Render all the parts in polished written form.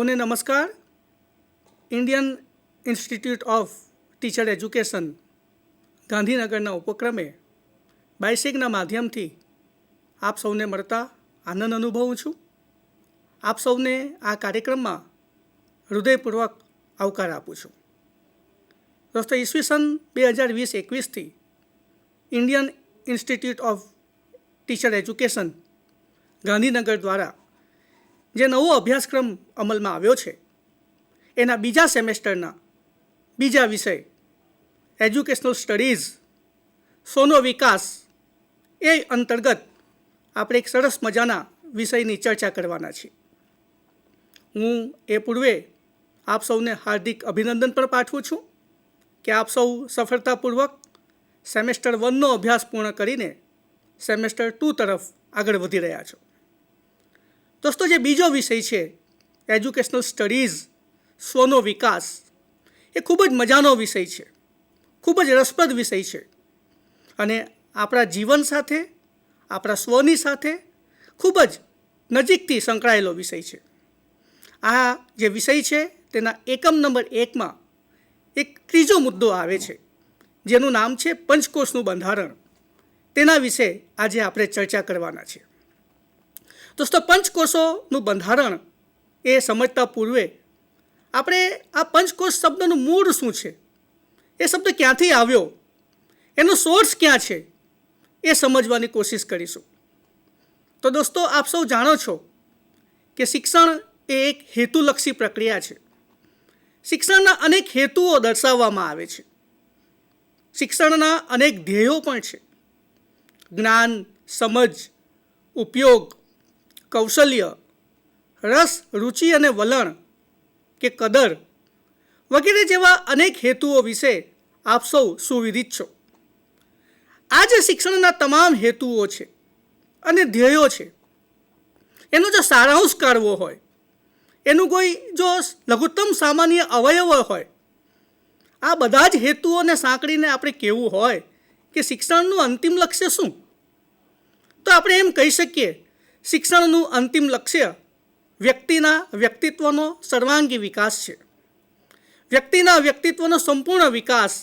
સૌને નમસ્કાર. Indian institute of teacher education ગાંધીનગરના ઉપક્રમે બાયસેગના માધ્યમથી આપ સૌને મળતા આનંદ અનુભવું છું. આપ સૌને આ કાર્યક્રમમાં હૃદયપૂર્વક આવકાર આપું છું. દોસ્તો, ઈસવીસન 2020-21થી Indian institute of teacher education Gandhinagar દ્વારા જે નવો અભ્યાસક્રમ અમલમાં આવ્યો છે એના બીજા સેમેસ્ટરના બીજા વિષય એજ્યુકેશનલ સ્ટડીઝ સોનો વિકાસ એ અંતર્ગત આપણે એક સરસ મજાના વિષયની ચર્ચા કરવાના છીએ. હું એ પૂર્વે આપ સૌને હાર્દિક અભિનંદન પણ પાઠવું છું કે આપ સૌ સફળતાપૂર્વક સેમેસ્ટર 1નો અભ્યાસ પૂર્ણ કરીને સેમેસ્ટર 2 તરફ આગળ વધી રહ્યા છો. દોસ્તો, જે બીજો વિષય છે એજ્યુકેશનલ સ્ટડીઝ સ્વનો વિકાસ, એ ખૂબ જ મજાનો વિષય છે, ખૂબ જ રસપ્રદ વિષય છે અને આપણા જીવન સાથે, આપણા સ્વની સાથે ખૂબ જ નજીકથી સંકળાયેલો વિષય છે. આ જે વિષય છે તેના એકમ નંબર 1માં એક ત્રીજો મુદ્દો આવે છે જેનું નામ છે પંચકોશનું બંધારણ. તેના વિશે આજે આપણે ચર્ચા કરવાના છે. દોસ્તો, પંચકોશોનું બંધારણ એ સમજતા પૂર્વે આપણે આ પંચકોશ શબ્દનું મૂળ શું છે, એ શબ્દ ક્યાંથી આવ્યો, એનો સોર્સ ક્યાં છે, એ સમજવાની કોશિશ કરીશું. તો દોસ્તો, આપ સૌ જાણો છો કે શિક્ષણ એ એક હેતુલક્ષી પ્રક્રિયા છે. શિક્ષણના અનેક હેતુઓ દર્શાવવામાં આવે છે. શિક્ષણના અનેક ધ્યેયો પણ છે. જ્ઞાન, સમજ, ઉપયોગ, કૌશલ્ય, રસ, રુચિ અને વલણ કે કદર વગેરે જેવા અનેક હેતુઓ વિશે આપ સૌ સુવિદિત છો. આ જે શિક્ષણના તમામ હેતુઓ છે અને ધ્યેયો છે, એનો જો સારાંશ કાઢવો હોય, એનું કોઈ જો લઘુત્તમ સામાન્ય અવયવ હોય, આ બધા જ હેતુઓને સાંકળીને આપણે કહેવું હોય કે શિક્ષણનું અંતિમ લક્ષ્ય શું, તો આપણે એમ કહી શકીએ શિક્ષણનું અંતિમ લક્ષ્ય વ્યક્તિના વ્યક્તિત્વનો સર્વાંગી વિકાસ છે. વ્યક્તિના વ્યક્તિત્વનો સંપૂર્ણ વિકાસ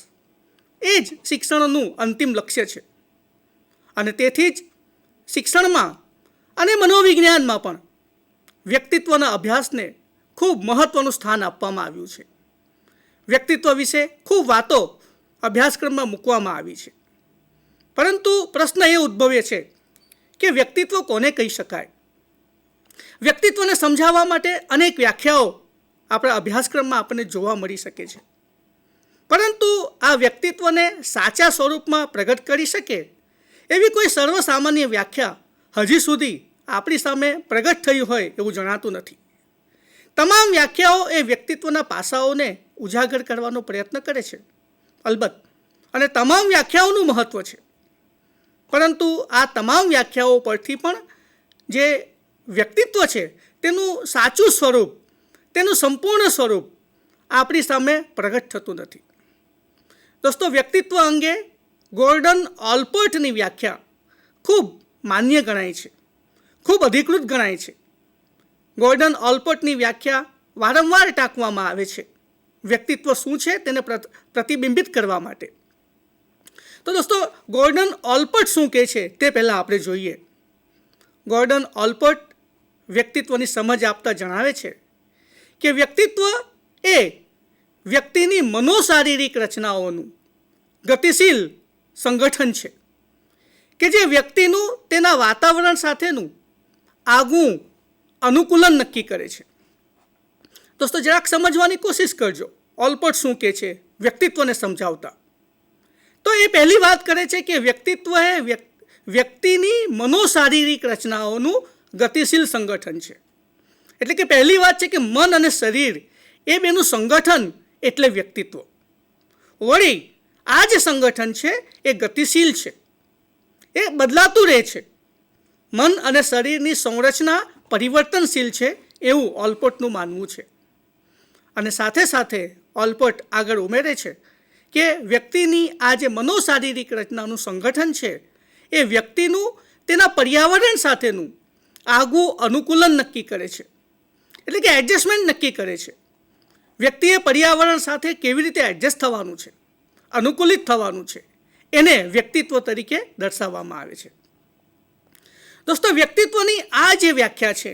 એ જ શિક્ષણનું અંતિમ લક્ષ્ય છે. અને તેથી જ શિક્ષણમાં અને મનોવિજ્ઞાનમાં પણ વ્યક્તિત્વના અભ્યાસને ખૂબ મહત્ત્વનું સ્થાન આપવામાં આવ્યું છે. વ્યક્તિત્વ વિશે ખૂબ વાતો અભ્યાસક્રમમાં મૂકવામાં આવી છે. પરંતુ પ્રશ્ન એ ઉદ્ભવે છે કે વ્યક્તિત્વ કોને કહી શકાય? વ્યક્તિત્વને સમજાવવા માટે અનેક વ્યાખ્યાઓ આપણા અભ્યાસક્રમમાં આપણને જોવા મળી શકે છે. પરંતુ આ વ્યક્તિત્વને સાચા સ્વરૂપમાં પ્રગટ કરી શકે એવી કોઈ સર્વસામાન્ય વ્યાખ્યા હજી સુધી આપણી સામે પ્રગટ થઈ હોય એવું જણાતું નથી. તમામ વ્યાખ્યાઓ એ વ્યક્તિત્વના પાસાઓને ઉજાગર કરવાનો પ્રયત્ન કરે છે, અલબત્ત, અને તમામ વ્યાખ્યાઓનું મહત્ત્વ છે. પરંતુ આ તમામ વ્યાખ્યાઓ પરથી પણ જે વ્યક્તિત્વ છે તેનું સાચું સ્વરૂપ, તેનું સંપૂર્ણ સ્વરૂપ આપણી સામે પ્રગટ થતું નથી. દોસ્તો, વ્યક્તિત્વ અંગે ગોર્ડન ઓલ્પર્ટની વ્યાખ્યા ખૂબ માન્ય ગણાય છે, ખૂબ અધિકૃત ગણાય છે. ગોર્ડન ઓલ્પર્ટની વ્યાખ્યા વારંવાર ટાંકવામાં આવે છે વ્યક્તિત્વ શું છે તેને પ્રતિબિંબિત કરવા માટે. તો દોસ્તો, ગોર્ડન ઓલ્પર્ટ શું કહે છે તે પહેલાં આપણે જોઈએ. ગોર્ડન ઓલ્પર્ટ વ્યક્તિત્વની સમજ આપતા જણાવે છે કે વ્યક્તિત્વ એ વ્યક્તિની મનોશારીરિક રચનાઓનું ગતિશીલ સંગઠન છે કે જે વ્યક્તિનું તેના વાતાવરણ સાથેનું આગવું અનુકૂલન નક્કી કરે છે. દોસ્તો, જરાક સમજવાની કોશિશ કરજો ઓલ્પર્ટ શું કહે છે વ્યક્તિત્વને સમજાવતા. તો એ પહેલી વાત કરે છે કે વ્યક્તિત્વ એ વ્યક્તિની મનોશારીરિક રચનાઓનું ગતિશીલ સંગઠન છે. એટલે કે પહેલી વાત છે કે મન અને શરીર એ બેનું સંગઠન એટલે વ્યક્તિત્વ. વળી આ જે સંગઠન છે એ ગતિશીલ છે, એ બદલાતું રહે છે. મન અને શરીરની સંરચના પરિવર્તનશીલ છે એવું ઓલ્પર્ટનું માનવું છે. અને સાથે સાથે ઓલ્પર્ટ આગળ ઉમેરે છે કે વ્યક્તિની આ જે મનોશારીરિક રચનાનું સંગઠન છે એ વ્યક્તિનું તેના પર્યાવરણ સાથેનું આગવું અનુકૂલન નક્કી કરે છે. એટલે કે એડજસ્ટમેન્ટ નક્કી કરે છે. વ્યક્તિએ પર્યાવરણ સાથે કેવી રીતે એડજસ્ટ થવાનું છે, અનુકૂલિત થવાનું છે, એને વ્યક્તિત્વ તરીકે દર્શાવવામાં આવે છે. દોસ્તો, વ્યક્તિત્વની આ જે વ્યાખ્યા છે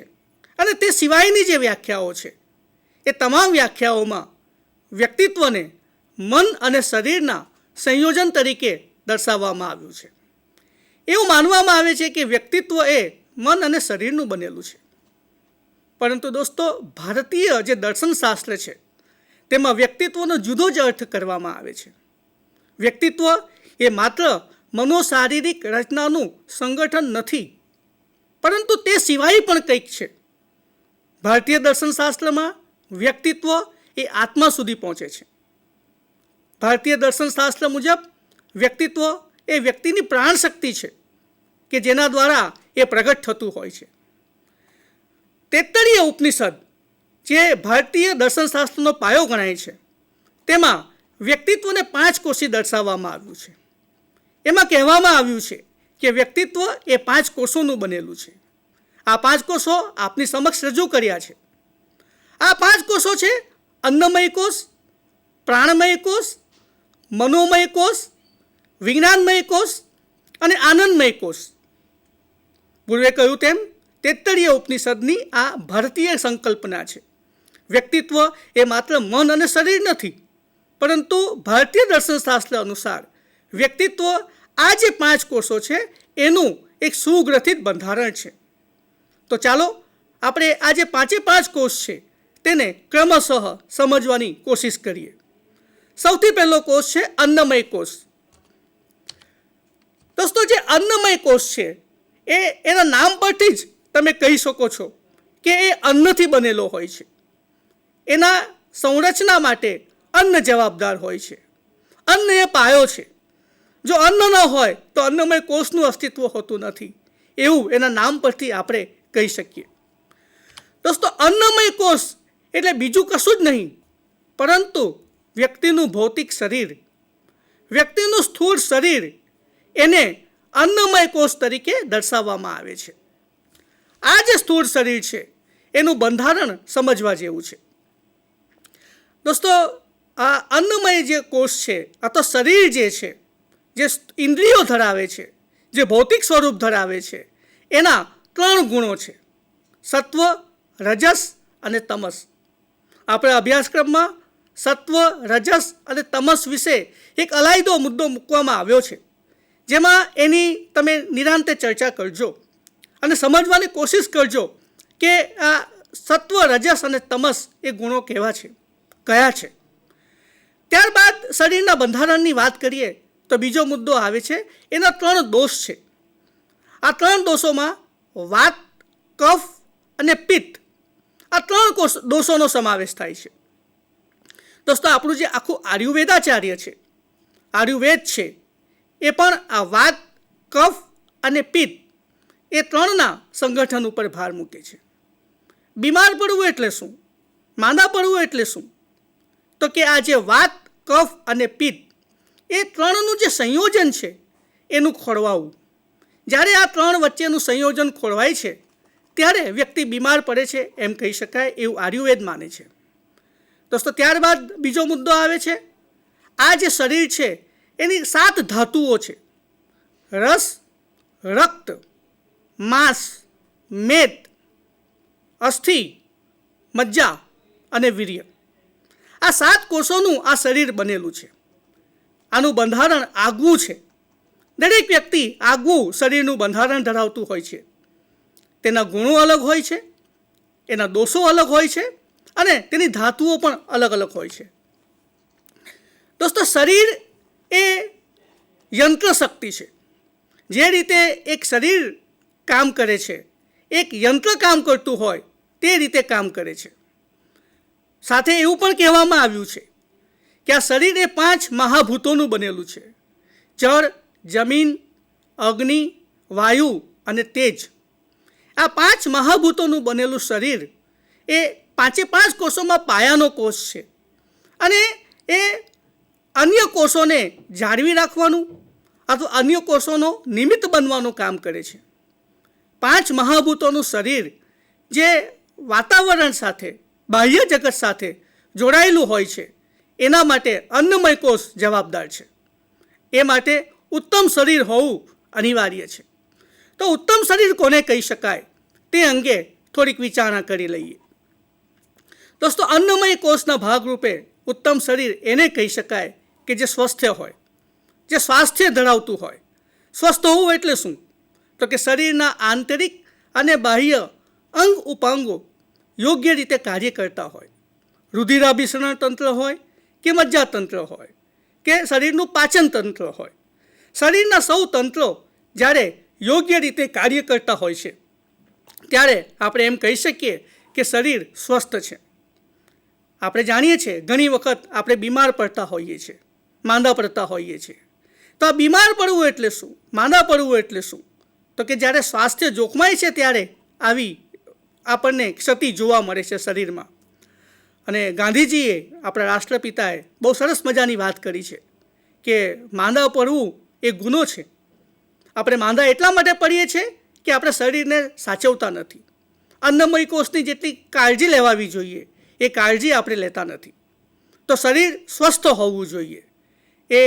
અને તે સિવાયની જે વ્યાખ્યાઓ છે, એ તમામ વ્યાખ્યાઓમાં વ્યક્તિત્વને મન અને શરીરના સંયોજન તરીકે દર્શાવવામાં આવ્યું છે. એવું માનવામાં આવે છે કે વ્યક્તિત્વ એ મન અને શરીરનું બનેલું છે. પરંતુ દોસ્તો, ભારતીય જે દર્શનશાસ્ત્ર છે તેમાં વ્યક્તિત્વનો જુદો જ અર્થ કરવામાં આવે છે. વ્યક્તિત્વ એ માત્ર મનોશારીરિક રચનાનું સંગઠન નથી, પરંતુ તે સિવાય પણ કંઈક છે. ભારતીય દર્શનશાસ્ત્રમાં વ્યક્તિત્વ એ આત્મા સુધી પહોંચે છે. ભારતીય દર્શનશાસ્ત્ર મુજબ વ્યક્તિત્વ એ વ્યક્તિની પ્રાણ શક્તિ છે કે જેના દ્વારા એ પ્રગટ થતું હોય છે. તૈત્તરીય ઉપનિષદ, જે ભારતીય દર્શનશાસ્ત્રનો પાયો ગણાય છે, તેમાં વ્યક્તિત્વને 5 કોષી દર્શાવવામાં આવ્યું છે. એમાં કહેવામાં આવ્યું છે કે વ્યક્તિત્વ એ 5 કોષોનું બનેલું છે. આ 5 કોષો આપની સમક્ષ રજૂ કર્યા છે. આ 5 કોષો છે અન્નમય કોષ, પ્રાણમય કોષ, મનોમય કોષ, વિજ્ઞાનમય કોષ અને આનંદમય કોષ. પૂર્વે કહ્યું તેમ તૈત્તરીય ઉપનિષદની આ ભારતીય સંકલ્પના છે. વ્યક્તિત્વ એ માત્ર મન અને શરીર નથી, પરંતુ ભારતીય દર્શનશાસ્ત્ર અનુસાર વ્યક્તિત્વ આ જે 5 કોષો છે એનું એક સુગ્રથિત બંધારણ છે. તો ચાલો આપણે આ જે 5 કોષ છે તેને ક્રમશઃ સમજવાની કોશિશ કરીએ. સૌથી પહેલો કોષ છે અન્નમય કોષ. દોસ્તો, જે અન્નમય કોષ છે એના નામ પરથી જ તમે કહી શકો છો કે એ અન્નથી બનેલો હોય છે. એના સંરચના માટે અન્ન જવાબદાર હોય છે. અન્ન એ પાયો છે. જો અન્ન ન હોય તો અન્નમય કોષનું અસ્તિત્વ હોતું નથી, એવું એના નામ પરથી આપણે કહી શકીએ. દોસ્તો, અન્નમય કોષ એટલે બીજું કશું જ નહીં, પરંતુ વ્યક્તિનું ભૌતિક શરીર, વ્યક્તિનું સ્થૂળ શરીર, એને અન્નમય કોષ તરીકે દર્શાવવામાં આવે છે. આ જે સ્થૂળ શરીર છે એનું બંધારણ સમજવા જેવું છે. દોસ્તો, આ અન્નમય જે કોષ છે, આ તો શરીર જે છે, જે ઇન્દ્રિયો ધરાવે છે, જે ભૌતિક સ્વરૂપ ધરાવે છે, એના 3 ગુણો છે: સત્વ, રજસ અને તમસ. આપણે અભ્યાસક્રમમાં સત્વ, રજસ અને તમસ વિશે એક અલાયદો મુદ્દો મૂકવામાં આવ્યો છે, જેમાં એની તમે નિરાંતે ચર્ચા કરજો અને સમજવાની કોશિશ કરજો કે આ સત્વ, રજસ અને તમસ એ ગુણો કયા છે. ત્યારબાદ શરીરના બંધારણની વાત કરીએ તો બીજો મુદ્દો આવે છે, એના 3 દોષ છે. આ 3 દોષોમાં વાત, કફ અને પિત્ત, આ 3 દોષોનો સમાવેશ થાય છે. દોસ્તો, આપણું જે આખું આયુર્વેદાચાર્ય છે, આયુર્વેદ છે, એ પણ આ વાત, કફ અને પિત્ત એ 3ના સંગઠન ઉપર ભાર મૂકે છે. બીમાર પડવું એટલે શું? માંદા પડવું એટલે શું? તો કે આ જે વાત, કફ અને પિત્ત એ 3નું જે સંયોજન છે એનું ખોળવાવું. જ્યારે આ 3 વચ્ચેનું સંયોજન ખોળવાય છે ત્યારે વ્યક્તિ બીમાર પડે છે એમ કહી શકાય, એવું આયુર્વેદ માને છે. દોસ્તો, ત્યારબાદ બીજો મુદ્દો આવે છે, આ જે શરીર છે એની 7 ધાતુઓ છે: રસ, રક્ત, માંસ, મેદ, અસ્થિ, મજ્જા અને વીર્ય. આ 7 કોષોનું આ શરીર બનેલું છે. આનું બંધારણ આગવું છે. દરેક વ્યક્તિ આગવું શરીરનું બંધારણ ધરાવતું હોય છે. તેના ગુણો અલગ હોય છે, એના દોષો અલગ હોય છે અને તેની ધાતુઓ પણ અલગ અલગ હોય છે. દોસ્તો, શરીર એ યંત્ર શક્તિ છે. જે રીતે એક શરીર કામ કરે છે, એક યંત્ર કામ કરતું હોય તે રીતે કામ કરે છે. સાથે એવું પણ કહેવામાં આવ્યું છે કે આ શરીર એ 5 મહાભૂતોનું બનેલું છે: જળ, જમીન, અગ્નિ, વાયુ અને તેજ. આ 5 મહાભૂતોનું બનેલું શરીર એ 5 કોષોમાં પાયાનો કોષ છે અને એ અન્ય કોષોને જાળવી રાખવાનું અથવા અન્ય કોષોનો નિમિત્ત બનવાનું કામ કરે છે. 5 મહાભૂતોનું શરીર જે વાતાવરણ સાથે, બાહ્ય જગત સાથે જોડાયેલું હોય છે, એના માટે અન્નમય કોષ જવાબદાર છે. એ માટે ઉત્તમ શરીર હોવું અનિવાર્ય છે. તો ઉત્તમ શરીર કોને કહી શકાય તે અંગે થોડીક વિચારણા કરી લઈએ. દોસ્તો, અન્નમય કોષના ભાગરૂપે ઉત્તમ શરીર એને કહી શકાય કે જે સ્વસ્થ હોય, જે સ્વાસ્થ્ય ધરાવતું હોય. સ્વસ્થ હોવું એટલે શું? તો કે શરીરના આંતરિક અને બાહ્ય અંગ ઉપાંગો યોગ્ય રીતે કાર્ય કરતા હોય. રુધિરાભિસરણ તંત્ર હોય કે મજ્જાતંત્ર હોય કે શરીરનું પાચન તંત્ર હોય, શરીરના સૌ તંત્રો જ્યારે યોગ્ય રીતે કાર્ય કરતા હોય છે ત્યારે આપણે એમ કહી શકીએ કે શરીર સ્વસ્થ છે. આપણે જાણીએ છીએ ઘણી વખત આપણે બીમાર પડતા હોઈએ છીએ, માંદા પડતા હોઈએ છીએ. તો આ બીમાર પડવું એટલે શું, માંદા પડવું એટલે શું? તો કે જ્યારે સ્વાસ્થ્ય જોખમાય છે ત્યારે આવી આપણને ક્ષતિ જોવા મળે છે શરીરમાં. અને ગાંધીજીએ, આપણા રાષ્ટ્રપિતાએ બહુ સરસ મજાની વાત કરી છે કે માંદા પડવું એ ગુનો છે. આપણે માંદા એટલા માટે પડીએ છીએ કે આપણે શરીરને સાચવતા નથી. અન્નમય કોષની જેટલી કાળજી લેવાવી જોઈએ એ કાળજી આપણે લેતા નથી. તો શરીર સ્વસ્થ હોવું જોઈએ. એ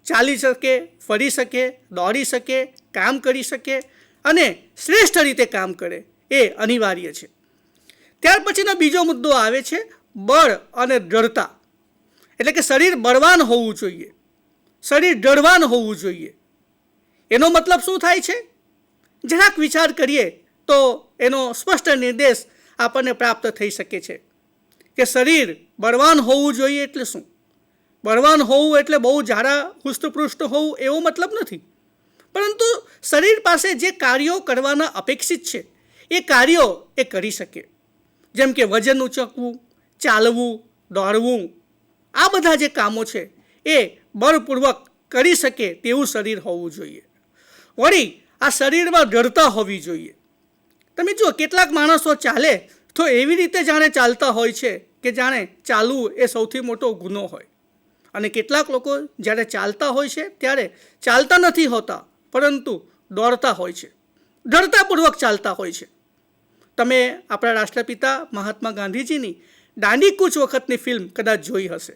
ચાલી શકે, ફરી શકે, દોડી શકે, કામ કરી શકે અને શ્રેષ્ઠ રીતે કામ કરે એ અનિવાર્ય છે. ત્યાર પછીનો બીજો મુદ્દો આવે છે બળ અને દ્રઢતા. એટલે કે શરીર બળવાન હોવું જોઈએ, શરીર દ્રઢવાન હોવું જોઈએ. એનો મતલબ શું થાય છે? જરાક વિચાર કરીએ તો એનો સ્પષ્ટ નિર્દેશ આપણને પ્રાપ્ત થઈ શકે છે કે શરીર બળવાન હોવું જોઈએ એટલે શું? બળવાન હોવું એટલે બહુ જાડા હૃષ્ટપૃષ્ટ હોવું એવો મતલબ નથી, પરંતુ શરીર પાસે જે કાર્યો કરવાના અપેક્ષિત છે એ કાર્યો એ કરી શકે. જેમ કે વજન ઉચકવું, ચાલવું, દોડવું, આ બધા જે કામો છે એ બળપૂર્વક કરી શકે તેવું શરીર હોવું જોઈએ. વળી આ શરીરમાં દ્રઢતા હોવી જોઈએ. તમે જુઓ, કેટલાક માણસો ચાલે તો એવી રીતે જાણે ચાલતા હોય છે કે જાણે ચાલવું એ સૌથી મોટો ગુનો હોય. અને કેટલાક લોકો જ્યારે ચાલતા હોય છે ત્યારે ચાલતા નથી હોતા, પરંતુ દોડતા હોય છે, દ્રઢતાપૂર્વક ચાલતા હોય છે. તમે આપણા રાષ્ટ્રપિતા મહાત્મા ગાંધીજીની દાંડીકૂચ વખતની ફિલ્મ કદાચ જોઈ હશે,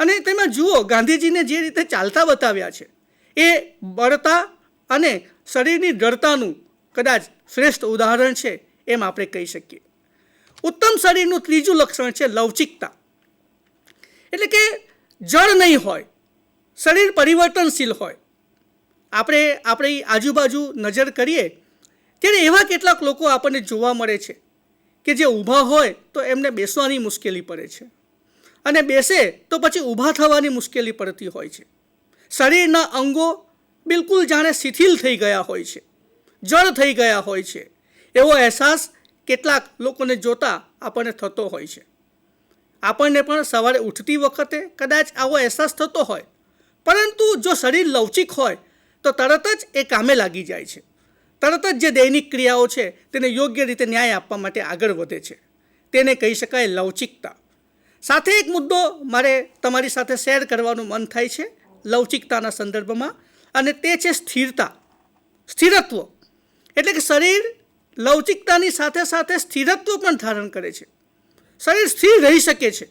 અને તેમાં જુઓ ગાંધીજીને જે રીતે ચાલતા બતાવ્યા છે એ બળતા અને શરીરની દ્રઢતાનું કદાચ શ્રેષ્ઠ ઉદાહરણ છે એમ આપણે કહી શકીએ. ઉત્તમ શરીરનું ત્રીજું લક્ષણ છે લવચિકતા. એટલે કે જળ નહીં હોય, શરીર પરિવર્તનશીલ હોય. આપણે આપણી આજુબાજુ નજર કરીએ ત્યારે એવા કેટલાક લોકો આપણને જોવા મળે છે કે જે ઊભા હોય તો એમને બેસવાની મુશ્કેલી પડે છે, અને બેસે તો પછી ઊભા થવાની મુશ્કેલી પડતી હોય છે. શરીરના અંગો બિલકુલ જાણે શિથિલ થઈ ગયા હોય છે, જળ થઈ ગયા હોય છે, એવો અહેસાસ કેટલાક લોકોને જોતા આપણને થતો હોય છે. આપણને પણ સવારે ઉઠતી વખતે કદાચ આવો અહેસાસ થતો હોય, પરંતુ જો શરીર લવચિક હોય તો તરત જ એ કામે લાગી જાય છે. તરત જ જે દૈનિક ક્રિયાઓ છે તેને યોગ્ય રીતે ન્યાય આપવા માટે આગળ વધે છે. તેને કહી શકાય લવચિકતા. સાથે એક મુદ્દો મારે તમારી સાથે શેર કરવાનું મન થાય છે લવચિકતાના સંદર્ભમાં, અને તે છે સ્થિરતા, સ્થિરત્વ. એટલે કે શરીર લવચિકતાની સાથે સાથે સ્થિરત્વ પણ ધારણ કરે છે. શરીર સ્થિર રહી શકે છે.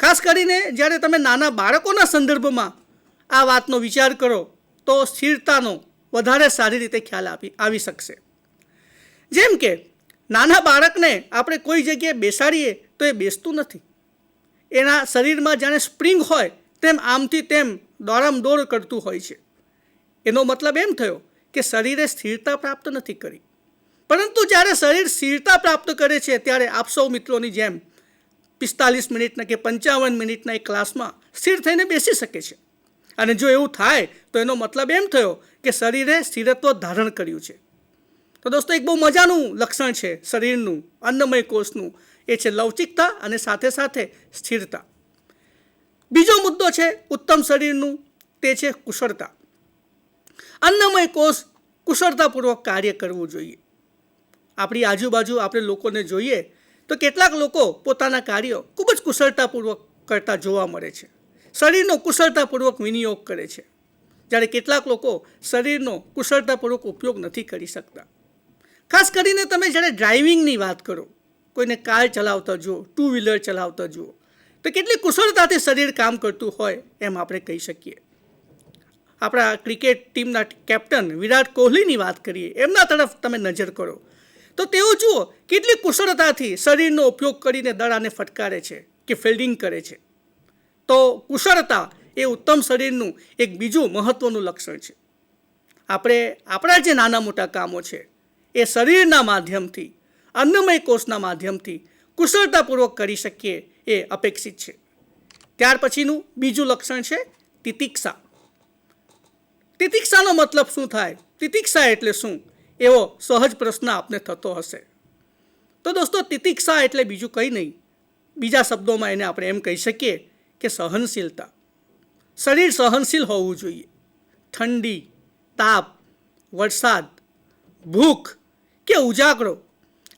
ખાસ કરીને જ્યારે તમે નાના બાળકોના સંદર્ભમાં આ વાતનો વિચાર કરો તો સ્થિરતાનો વધારે સારી રીતે ખ્યાલ આવી શકશે. જેમ કે નાના બાળકને આપણે કોઈ જગ્યાએ બેસાડીએ તો એ બેસતું નથી. એના શરીરમાં જાણે સ્પ્રિંગ હોય તેમ આમથી તેમ દોડામદોડ કરતું હોય છે. એનો મતલબ એમ થયો કે શરીરે સ્થિરતા પ્રાપ્ત નથી કરી. પરંતુ જ્યારે શરીર સ્થિરતા પ્રાપ્ત કરે છે ત્યારે આપ સૌ મિત્રોની જેમ 45 મિનિટના કે 55 મિનિટના એક ક્લાસમાં સ્થિર થઈને બેસી શકે છે. અને જો એવું થાય તો એનો મતલબ એમ થયો કે શરીરે સ્થિરત્વ ધારણ કર્યું છે. તો દોસ્તો, એક બહુ મજાનું લક્ષણ છે શરીરનું, અન્નમય કોષનું, એ છે લવચિકતા અને સાથે સાથે સ્થિરતા. બીજો મુદ્દો છે ઉત્તમ શરીરનું, તે છે કુશળતા. અન્નમય કોષ કુશળતાપૂર્વક કાર્ય કરવું જોઈએ. આપણી આજુબાજુ આપણે લોકોને જોઈએ તો કેટલાક લોકો પોતાના કાર્યો ખૂબ જ કુશળતાપૂર્વક કરતા જોવા મળે છે. શરીરનો કુશળતાપૂર્વક વિનિયોગ કરે છે, જ્યારે કેટલાક લોકો શરીરનો કુશળતાપૂર્વક ઉપયોગ નથી કરી શકતા. ખાસ કરીને તમે જ્યારે ડ્રાઇવિંગની વાત કરો કોઈને કાર ચલાવતા જુઓ, 2 વ્હીલર ચલાવતા જુઓ, તો કેટલી કુશળતાથી શરીર કામ કરતું હોય એમ આપણે કહી શકીએ. આપણા ક્રિકેટ ટીમના કેપ્ટન વિરાટ કોહલીની વાત કરીએ, એમના તરફ તમે નજર કરો તો તેઓ જુઓ કેટલી કુશળતાથી શરીરનો ઉપયોગ કરીને દડાને ફટકારે છે કે ફિલ્ડિંગ કરે છે. તો કુશળતા એ ઉત્તમ શરીરનું એક બીજું મહત્ત્વનું લક્ષણ છે. આપણે આપણા જે નાના મોટા કામો છે એ શરીરના માધ્યમથી, અન્નમય કોષના માધ્યમથી કુશળતાપૂર્વક કરી શકીએ એ અપેક્ષિત છે. ત્યાર પછીનું બીજું લક્ષણ છે તિતિક્ષા. તિતિક્ષાનો મતલબ શું થાય, તિતિક્ષા એટલે શું, એવો સહજ પ્રશ્ન આપને થતો હશે. તો દોસ્તો, તિતિક્ષા એટલે બીજું કંઈ નહીં, બીજા શબ્દોમાં એને આપણે એમ કહી શકીએ કે સહનશીલતા. શરીર સહનશીલ હોવું જોઈએ. ઠંડી, તાપ, વરસાદ, ભૂખ કે ઉજાગરો,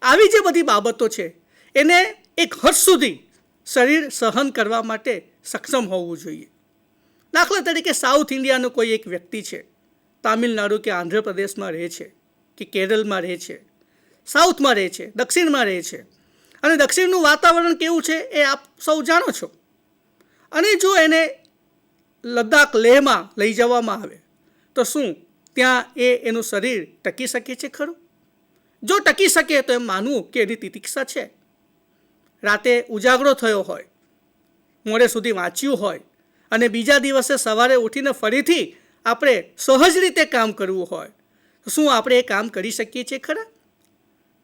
આવી જે બધી બાબતો છે એને એક હદ સુધી શરીર સહન કરવા માટે સક્ષમ હોવું જોઈએ. દાખલા તરીકે સાઉથ ઇન્ડિયાનો કોઈ એક વ્યક્તિ છે, તામિલનાડુ કે આંધ્રપ્રદેશમાં રહે છે કે કેરળમાં રહે છે, સાઉથમાં રહે છે, દક્ષિણમાં રહે છે, અને દક્ષિણનું વાતાવરણ કેવું છે એ આપ સૌ જાણો છો. અને જો એને લદ્દાખ, લેહમાં લઈ જવામાં આવે તો શું ત્યાં એનું શરીર ટકી શકે છે ખરું? જો ટકી શકે તો એમ માનવું કે એની તિતિક્ષા છે. રાતે ઉજાગરો થયો હોય, મોડે સુધી વાંચ્યું હોય અને બીજા દિવસે સવારે ઉઠીને ફરીથી આપણે સહજ રીતે કામ કરવું હોય, શું આપણે એ કામ કરી શકીએ છીએ ખરા?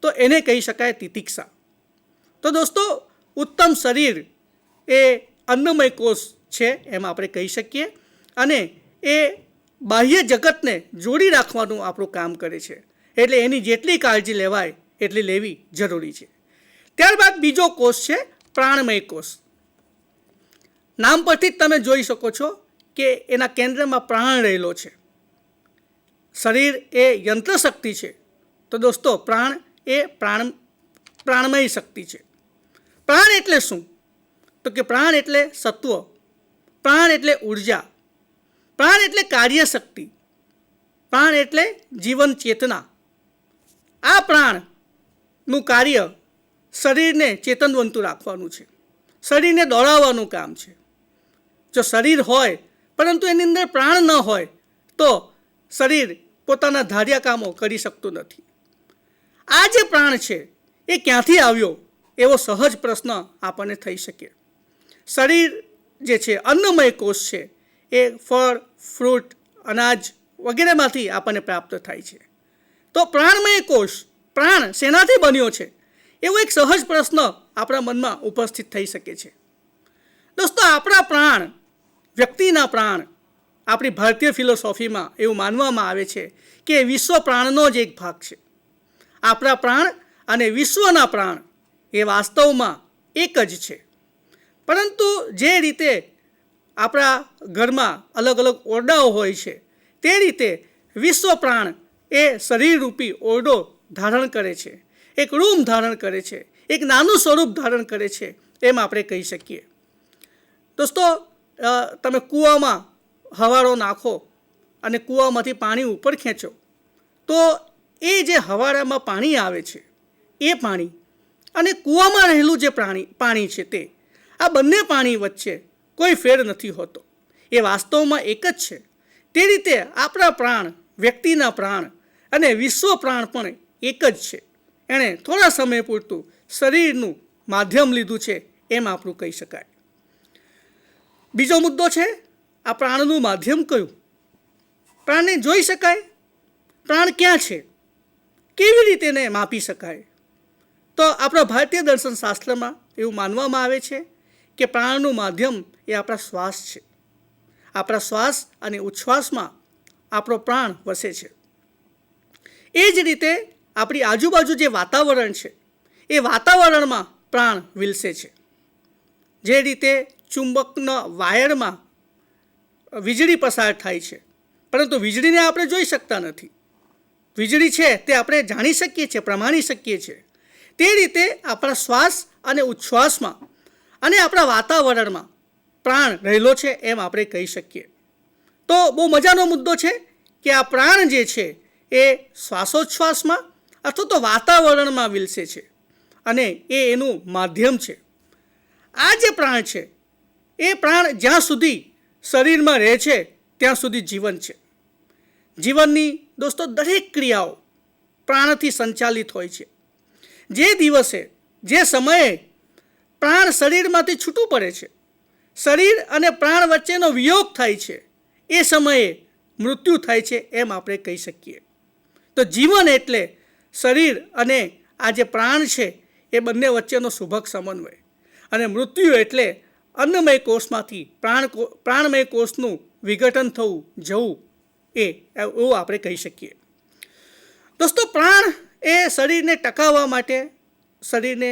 તો એને કહી શકાય તિતિક્ષા. તો દોસ્તો, ઉત્તમ શરીર એ અન્નમય કોષ છે એમ આપણે કહી શકીએ, અને એ બાહ્ય જગતને જોડી રાખવાનું આપણું કામ કરે છે. એટલે એની જેટલી કાળજી લેવાય એટલી લેવી જરૂરી છે. ત્યારબાદ બીજો કોષ છે પ્રાણમય કોષ. નામ પરથી જ તમે જોઈ શકો છો કે એના કેન્દ્રમાં પ્રાણ રહેલો છે. શરીર એ યંત્ર શક્તિ છે, તો દોસ્તો પ્રાણ એ પ્રાણમય શક્તિ છે. પ્રાણ એટલે શું? તો કે પ્રાણ એટલે સત્વ, પ્રાણ એટલે ઉર્જા, પ્રાણ એટલે કાર્યશક્તિ, પ્રાણ એટલે જીવન ચેતના. આ પ્રાણનું કાર્ય શરીરને ચેતનવંતું રાખવાનું છે, શરીરને દોડાવવાનું કામ છે. જો શરીર હોય પરંતુ એની અંદર પ્રાણ ન હોય તો શરીર પોતાના ધાર્યા કામો કરી શકતું નથી. આ જે પ્રાણ છે એ ક્યાંથી આવ્યો એવો સહજ પ્રશ્ન આપણને થઈ શકે. શરીર જે છે, અન્નમય કોષ છે, એ ફળ, ફ્રૂટ, અનાજ વગેરેમાંથી આપણને પ્રાપ્ત થાય છે. તો પ્રાણમય કોષ, પ્રાણ શેનાથી બન્યો છે એવો એક સહજ પ્રશ્ન આપણા મનમાં ઉપસ્થિત થઈ શકે છે. દોસ્તો, આપણા પ્રાણ, વ્યક્તિના પ્રાણ, આપણી ભારતીય ફિલોસોફીમાં એવું માનવામાં આવે છે કે વિશ્વ પ્રાણનો જ એક ભાગ છે. આપણા પ્રાણ અને વિશ્વના પ્રાણ એ વાસ્તવમાં એક જ છે. પરંતુ જે રીતે આપણા ઘરમાં અલગ અલગ ઓરડાઓ હોય છે, તે રીતે વિશ્વ પ્રાણ એ શરીરરૂપી ઓરડો ધારણ કરે છે, એક રૂમ ધારણ કરે છે, એક નાનું સ્વરૂપ ધારણ કરે છે એમ આપણે કહી શકીએ. દોસ્તો, તમે કૂવામાં હવારો નાખો અને કૂવામાંથી પાણી ઉપર ખેંચો તો એ જે હવારામાં પાણી આવે છે એ પાણી અને કૂવામાં રહેલું જે પાણી છે તે, આ બંને પાણી વચ્ચે કોઈ ફેર નથી હોતો. એ વાસ્તવમાં એક જ છે. તે રીતે આપણા પ્રાણ, વ્યક્તિના પ્રાણ અને વિશ્વ પ્રાણ પણ એક જ છે. એણે થોડા સમય પૂરતું શરીરનું માધ્યમ લીધું છે એમ આપણું કહી શકાય. બીજો મુદ્દો છે આ પ્રાણનું માધ્યમ કયું? પ્રાણને જોઈ શકાય? પ્રાણ ક્યાં છે? કેવી રીતે એને માપી શકાય? તો આપણા ભારતીય દર્શન શાસ્ત્રમાં એવું માનવામાં આવે છે કે પ્રાણનું માધ્યમ એ આપણા શ્વાસ છે. આપણા શ્વાસ અને ઉચ્છ્વાસમાં આપણો પ્રાણ વસે છે. એ જ રીતે આપણી આજુબાજુ જે વાતાવરણ છે એ વાતાવરણમાં પ્રાણ વિલસે છે. જે રીતે ચુંબકના વાયરમાં વીજળી પસાર થાય છે, પરંતુ વીજળીને આપણે જોઈ શકતા નથી. વીજળી છે તે આપણે જાણી શકીએ છીએ, પ્રમાણી શકીએ છીએ. તે રીતે આપણા શ્વાસ અને ઉચ્છ્વાસમાં અને આપણા વાતાવરણમાં પ્રાણ રહેલો છે એમ આપણે કહી શકીએ. તો બહુ મજાનો મુદ્દો છે કે આ પ્રાણ જે છે એ શ્વાસોચ્છ્વાસમાં અથવા તો વાતાવરણમાં વિલસે છે અને એ એનું માધ્યમ છે. આ જે પ્રાણ છે એ પ્રાણ જ્યાં સુધી શરીરમાં રહે છે ત્યાં સુધી જીવન છે. જીવનની દોસ્તો દરેક ક્રિયાઓ પ્રાણથી સંચાલિત હોય છે. જે દિવસે જે સમયે પ્રાણ શરીરમાંથી છૂટું પડે છે, શરીર અને પ્રાણ વચ્ચેનો વિયોગ થાય છે, એ સમયે મૃત્યુ થાય છે એમ આપણે કહી શકીએ. તો જીવન એટલે શરીર અને આ જે પ્રાણ છે એ બંને વચ્ચેનો સુભગ સમન્વય, અને મૃત્યુ એટલે અન્નમય કોષમાંથી પ્રાણમય કોષનું વિઘટન થવું, જવું, એવું આપણે કહી શકીએ. દોસ્તો, પ્રાણ એ શરીરને ટકાવવા માટે, શરીરને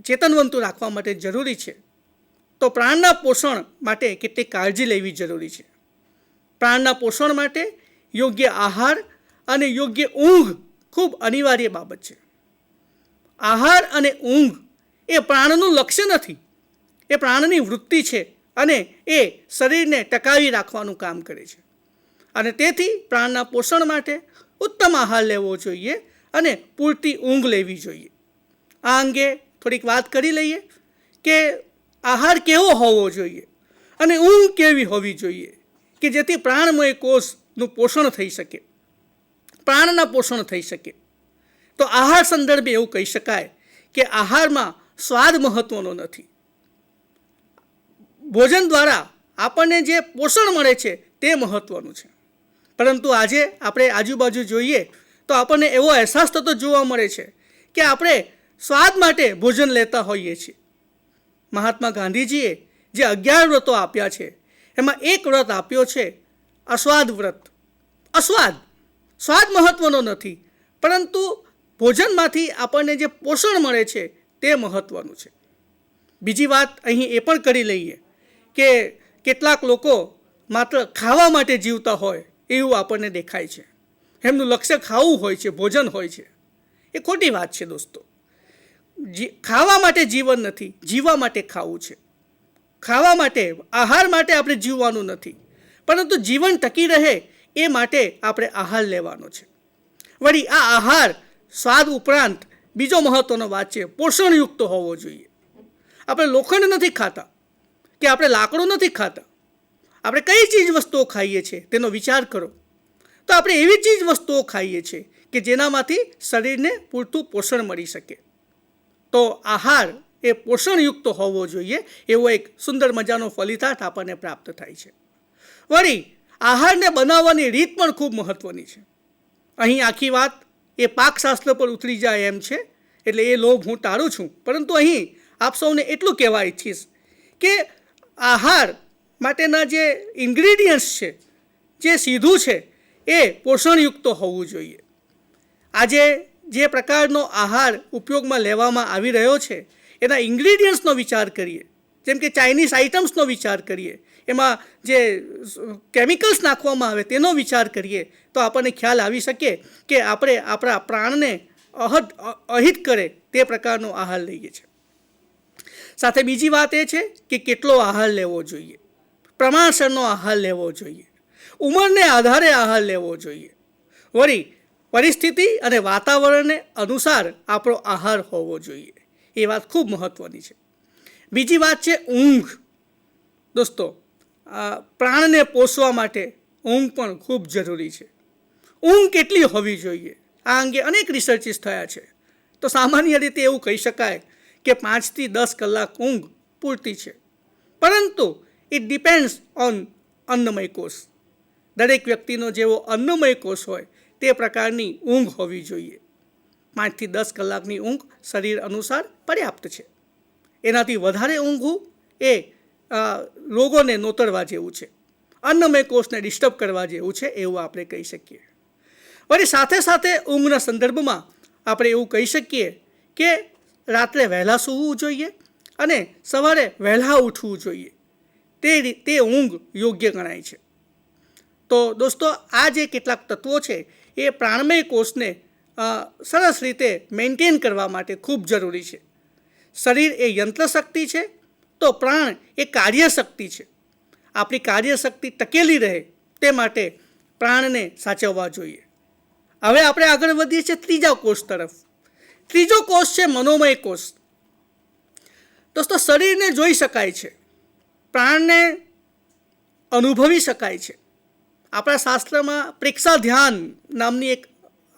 ચેતનવંતું રાખવા માટે જરૂરી છે. તો પ્રાણના પોષણ માટે કેટલીક કાળજી લેવી જરૂરી છે. પ્રાણના પોષણ માટે યોગ્ય આહાર અને યોગ્ય ઊંઘ ખૂબ અનિવાર્ય બાબત છે. આહાર અને ઊંઘ એ પ્રાણનું લક્ષ્ય નથી, એ પ્રાણની વૃત્તિ છે અને એ શરીરને ટકાવી રાખવાનું કામ કરે છે. અને તેથી પ્રાણના પોષણ માટે ઉત્તમ આહાર લેવો જોઈએ અને પૂરતી ઊંઘ લેવી જોઈએ. આ અંગે થોડીક વાત કરી લઈએ કે આહાર કેવો હોવો જોઈએ અને ઊંઘ કેવી હોવી જોઈએ કે જેથી પ્રાણમય કોષનું પોષણ થઈ શકે, પ્રાણના પોષણ થઈ શકે. તો આહાર સંદર્ભે એવું કહી શકાય કે આહારમાં સ્વાદ મહત્વનો નથી. ભોજન દ્વારા આપણને જે પોષણ મળે છે તે મહત્વનું છે. પરંતુ આજે આપણે આજુબાજુ જોઈએ તો આપણને એવો અહેસાસ થતો જોવા મળે છે કે આપણે સ્વાદ માટે ભોજન લેતા હોઈએ છીએ. મહાત્મા ગાંધીજીએ જે 11 વ્રતો આપ્યા છે એમાં એક વ્રત આપ્યો છે અસ્વાદ વ્રત. સ્વાદ મહત્વનો નથી, પરંતુ ભોજનમાંથી આપણને જે પોષણ મળે છે તે મહત્વનું છે. બીજી વાત અહીં એ પણ કરી લઈએ કે કેટલાક લોકો માત્ર ખાવા માટે જીવતા હોય એવું આપણને દેખાય છે. એમનું લક્ષ્ય ખાવું હોય છે, ભોજન હોય છે. એ ખોટી વાત છે દોસ્તો. ખાવા માટે જીવન નથી, જીવવા માટે ખાવું છે. ખાવા માટે, આહાર માટે આપણે જીવવાનું નથી, પરંતુ જીવન ટકી રહે એ માટે આપણે આહાર લેવાનો છે. વળી આ આહાર સ્વાદ ઉપરાંત બીજો મહત્વનો વાત છે, પોષણયુક્ત હોવો જોઈએ. આપણે લોખંડ નથી ખાતા કે આપણે લાકડું નથી ખાતા. આપણે કઈ ચીજ વસ્તુઓ ખાઈએ છીએ તેનો વિચાર કરો. તો આપણે એવી ચીજ વસ્તુઓ ખાઈએ છીએ કે જેનામાંથી શરીરને પૂરતું પોષણ મળી શકે. તો આહાર એ પોષણયુક્ત હોવો જોઈએ, એવો એક સુંદર મજાનો ફલિતાર્થ આપણને પ્રાપ્ત થાય છે. વળી આહારને બનાવવાની રીત પણ ખૂબ મહત્વની છે. અહીં આખી વાત એ પાકશાસ્ત્ર પર ઉતરી જાય એમ છે, એટલે એ લોભ હું ટાળું છું. પરંતુ અહીં આપ સૌને એટલું કહેવા ઈચ્છીશ કે આહાર માટેના જે ઇન્ગ્રીડિયન્ટ્સ છે, જે સીધું છે, એ પોષણયુક્ત હોવું જોઈએ. આજે જે પ્રકારનો આહાર ઉપયોગમાં લેવામાં આવી રહ્યો છે એના ઇન્ગ્રીડિયન્ટ્સનો વિચાર કરીએ, જેમ કે ચાઇનીઝ આઇટમ્સનો વિચાર કરીએ, એમાં જે કેમિકલ્સ નાખવામાં આવે તેનો વિચાર કરીએ, તો આપણને ખ્યાલ આવી શકે કે આપણે આપણા પ્રાણને અહિત કરે તે પ્રકારનો આહાર લઈએ છીએ. સાથે બીજી વાત એ છે કે કેટલો આહાર લેવો જોઈએ, પ્રમાણસરનો આહાર લેવો જોઈએ, ઉંમરને આધારે આહાર લેવો જોઈએ. વળી પરિસ્થિતિ અને વાતાવરણને અનુસાર આપણો આહાર હોવો જોઈએ. એ વાત ખૂબ મહત્વની છે. બીજી વાત છે ઊંઘ. દોસ્તો, પ્રાણને પોષવા માટે ઊંઘ પણ ખૂબ જરૂરી છે. ઊંઘ કેટલી હોવી જોઈએ આ અંગે અનેક રિસર્ચિસ થયા છે. તો સામાન્ય રીતે એવું કહી શકાય કે 5 થી 10 કલાક ઊંઘ પૂરતી છે. પરંતુ ઇટ ડિપેન્ડ્સ ઓન અન્નમય કોષ. દરેક વ્યક્તિનો જેવો અન્નમય કોષ હોય તે પ્રકારની ઊંઘ હોવી જોઈએ. 5 થી 10 કલાકની ઊંઘ શરીર અનુસાર પર્યાપ્ત છે. એનાથી વધારે ઊંઘવું એ રોગોને નોતરવા જેવું છે, અન્નમય કોષને ડિસ્ટર્બ કરવા જેવું છે, એવું આપણે કહી શકીએ. વળી સાથે સાથે ઊંઘના સંદર્ભમાં આપણે એવું કહી શકીએ કે રાત્રે વહેલા સૂવું જોઈએ અને સવારે વહેલા ઉઠવું જોઈએ. તે ઊંઘ યોગ્ય ગણાય છે. તો દોસ્તો, આ જે કેટલાક તત્વો છે એ પ્રાણમય કોષને સરસ રીતે મેન્ટેન કરવા માટે ખૂબ જરૂરી છે. શરીર એ યંત્ર શક્તિ છે, તો પ્રાણ એ કાર્યશક્તિ છે. આપણી કાર્યશક્તિ ટકેલી રહે તે માટે પ્રાણને સાચવવા જોઈએ. હવે આપણે આગળ વધીએ છીએ ત્રીજા કોષ તરફ. ત્રીજો કોષ છે મનોમય કોષ. દોસ્તો, શરીરને જોઈ શકાય છે, પ્રાણને અનુભવી શકાય છે. આપણા શાસ્ત્રમાં પ્રેક્ષા ધ્યાન નામની એક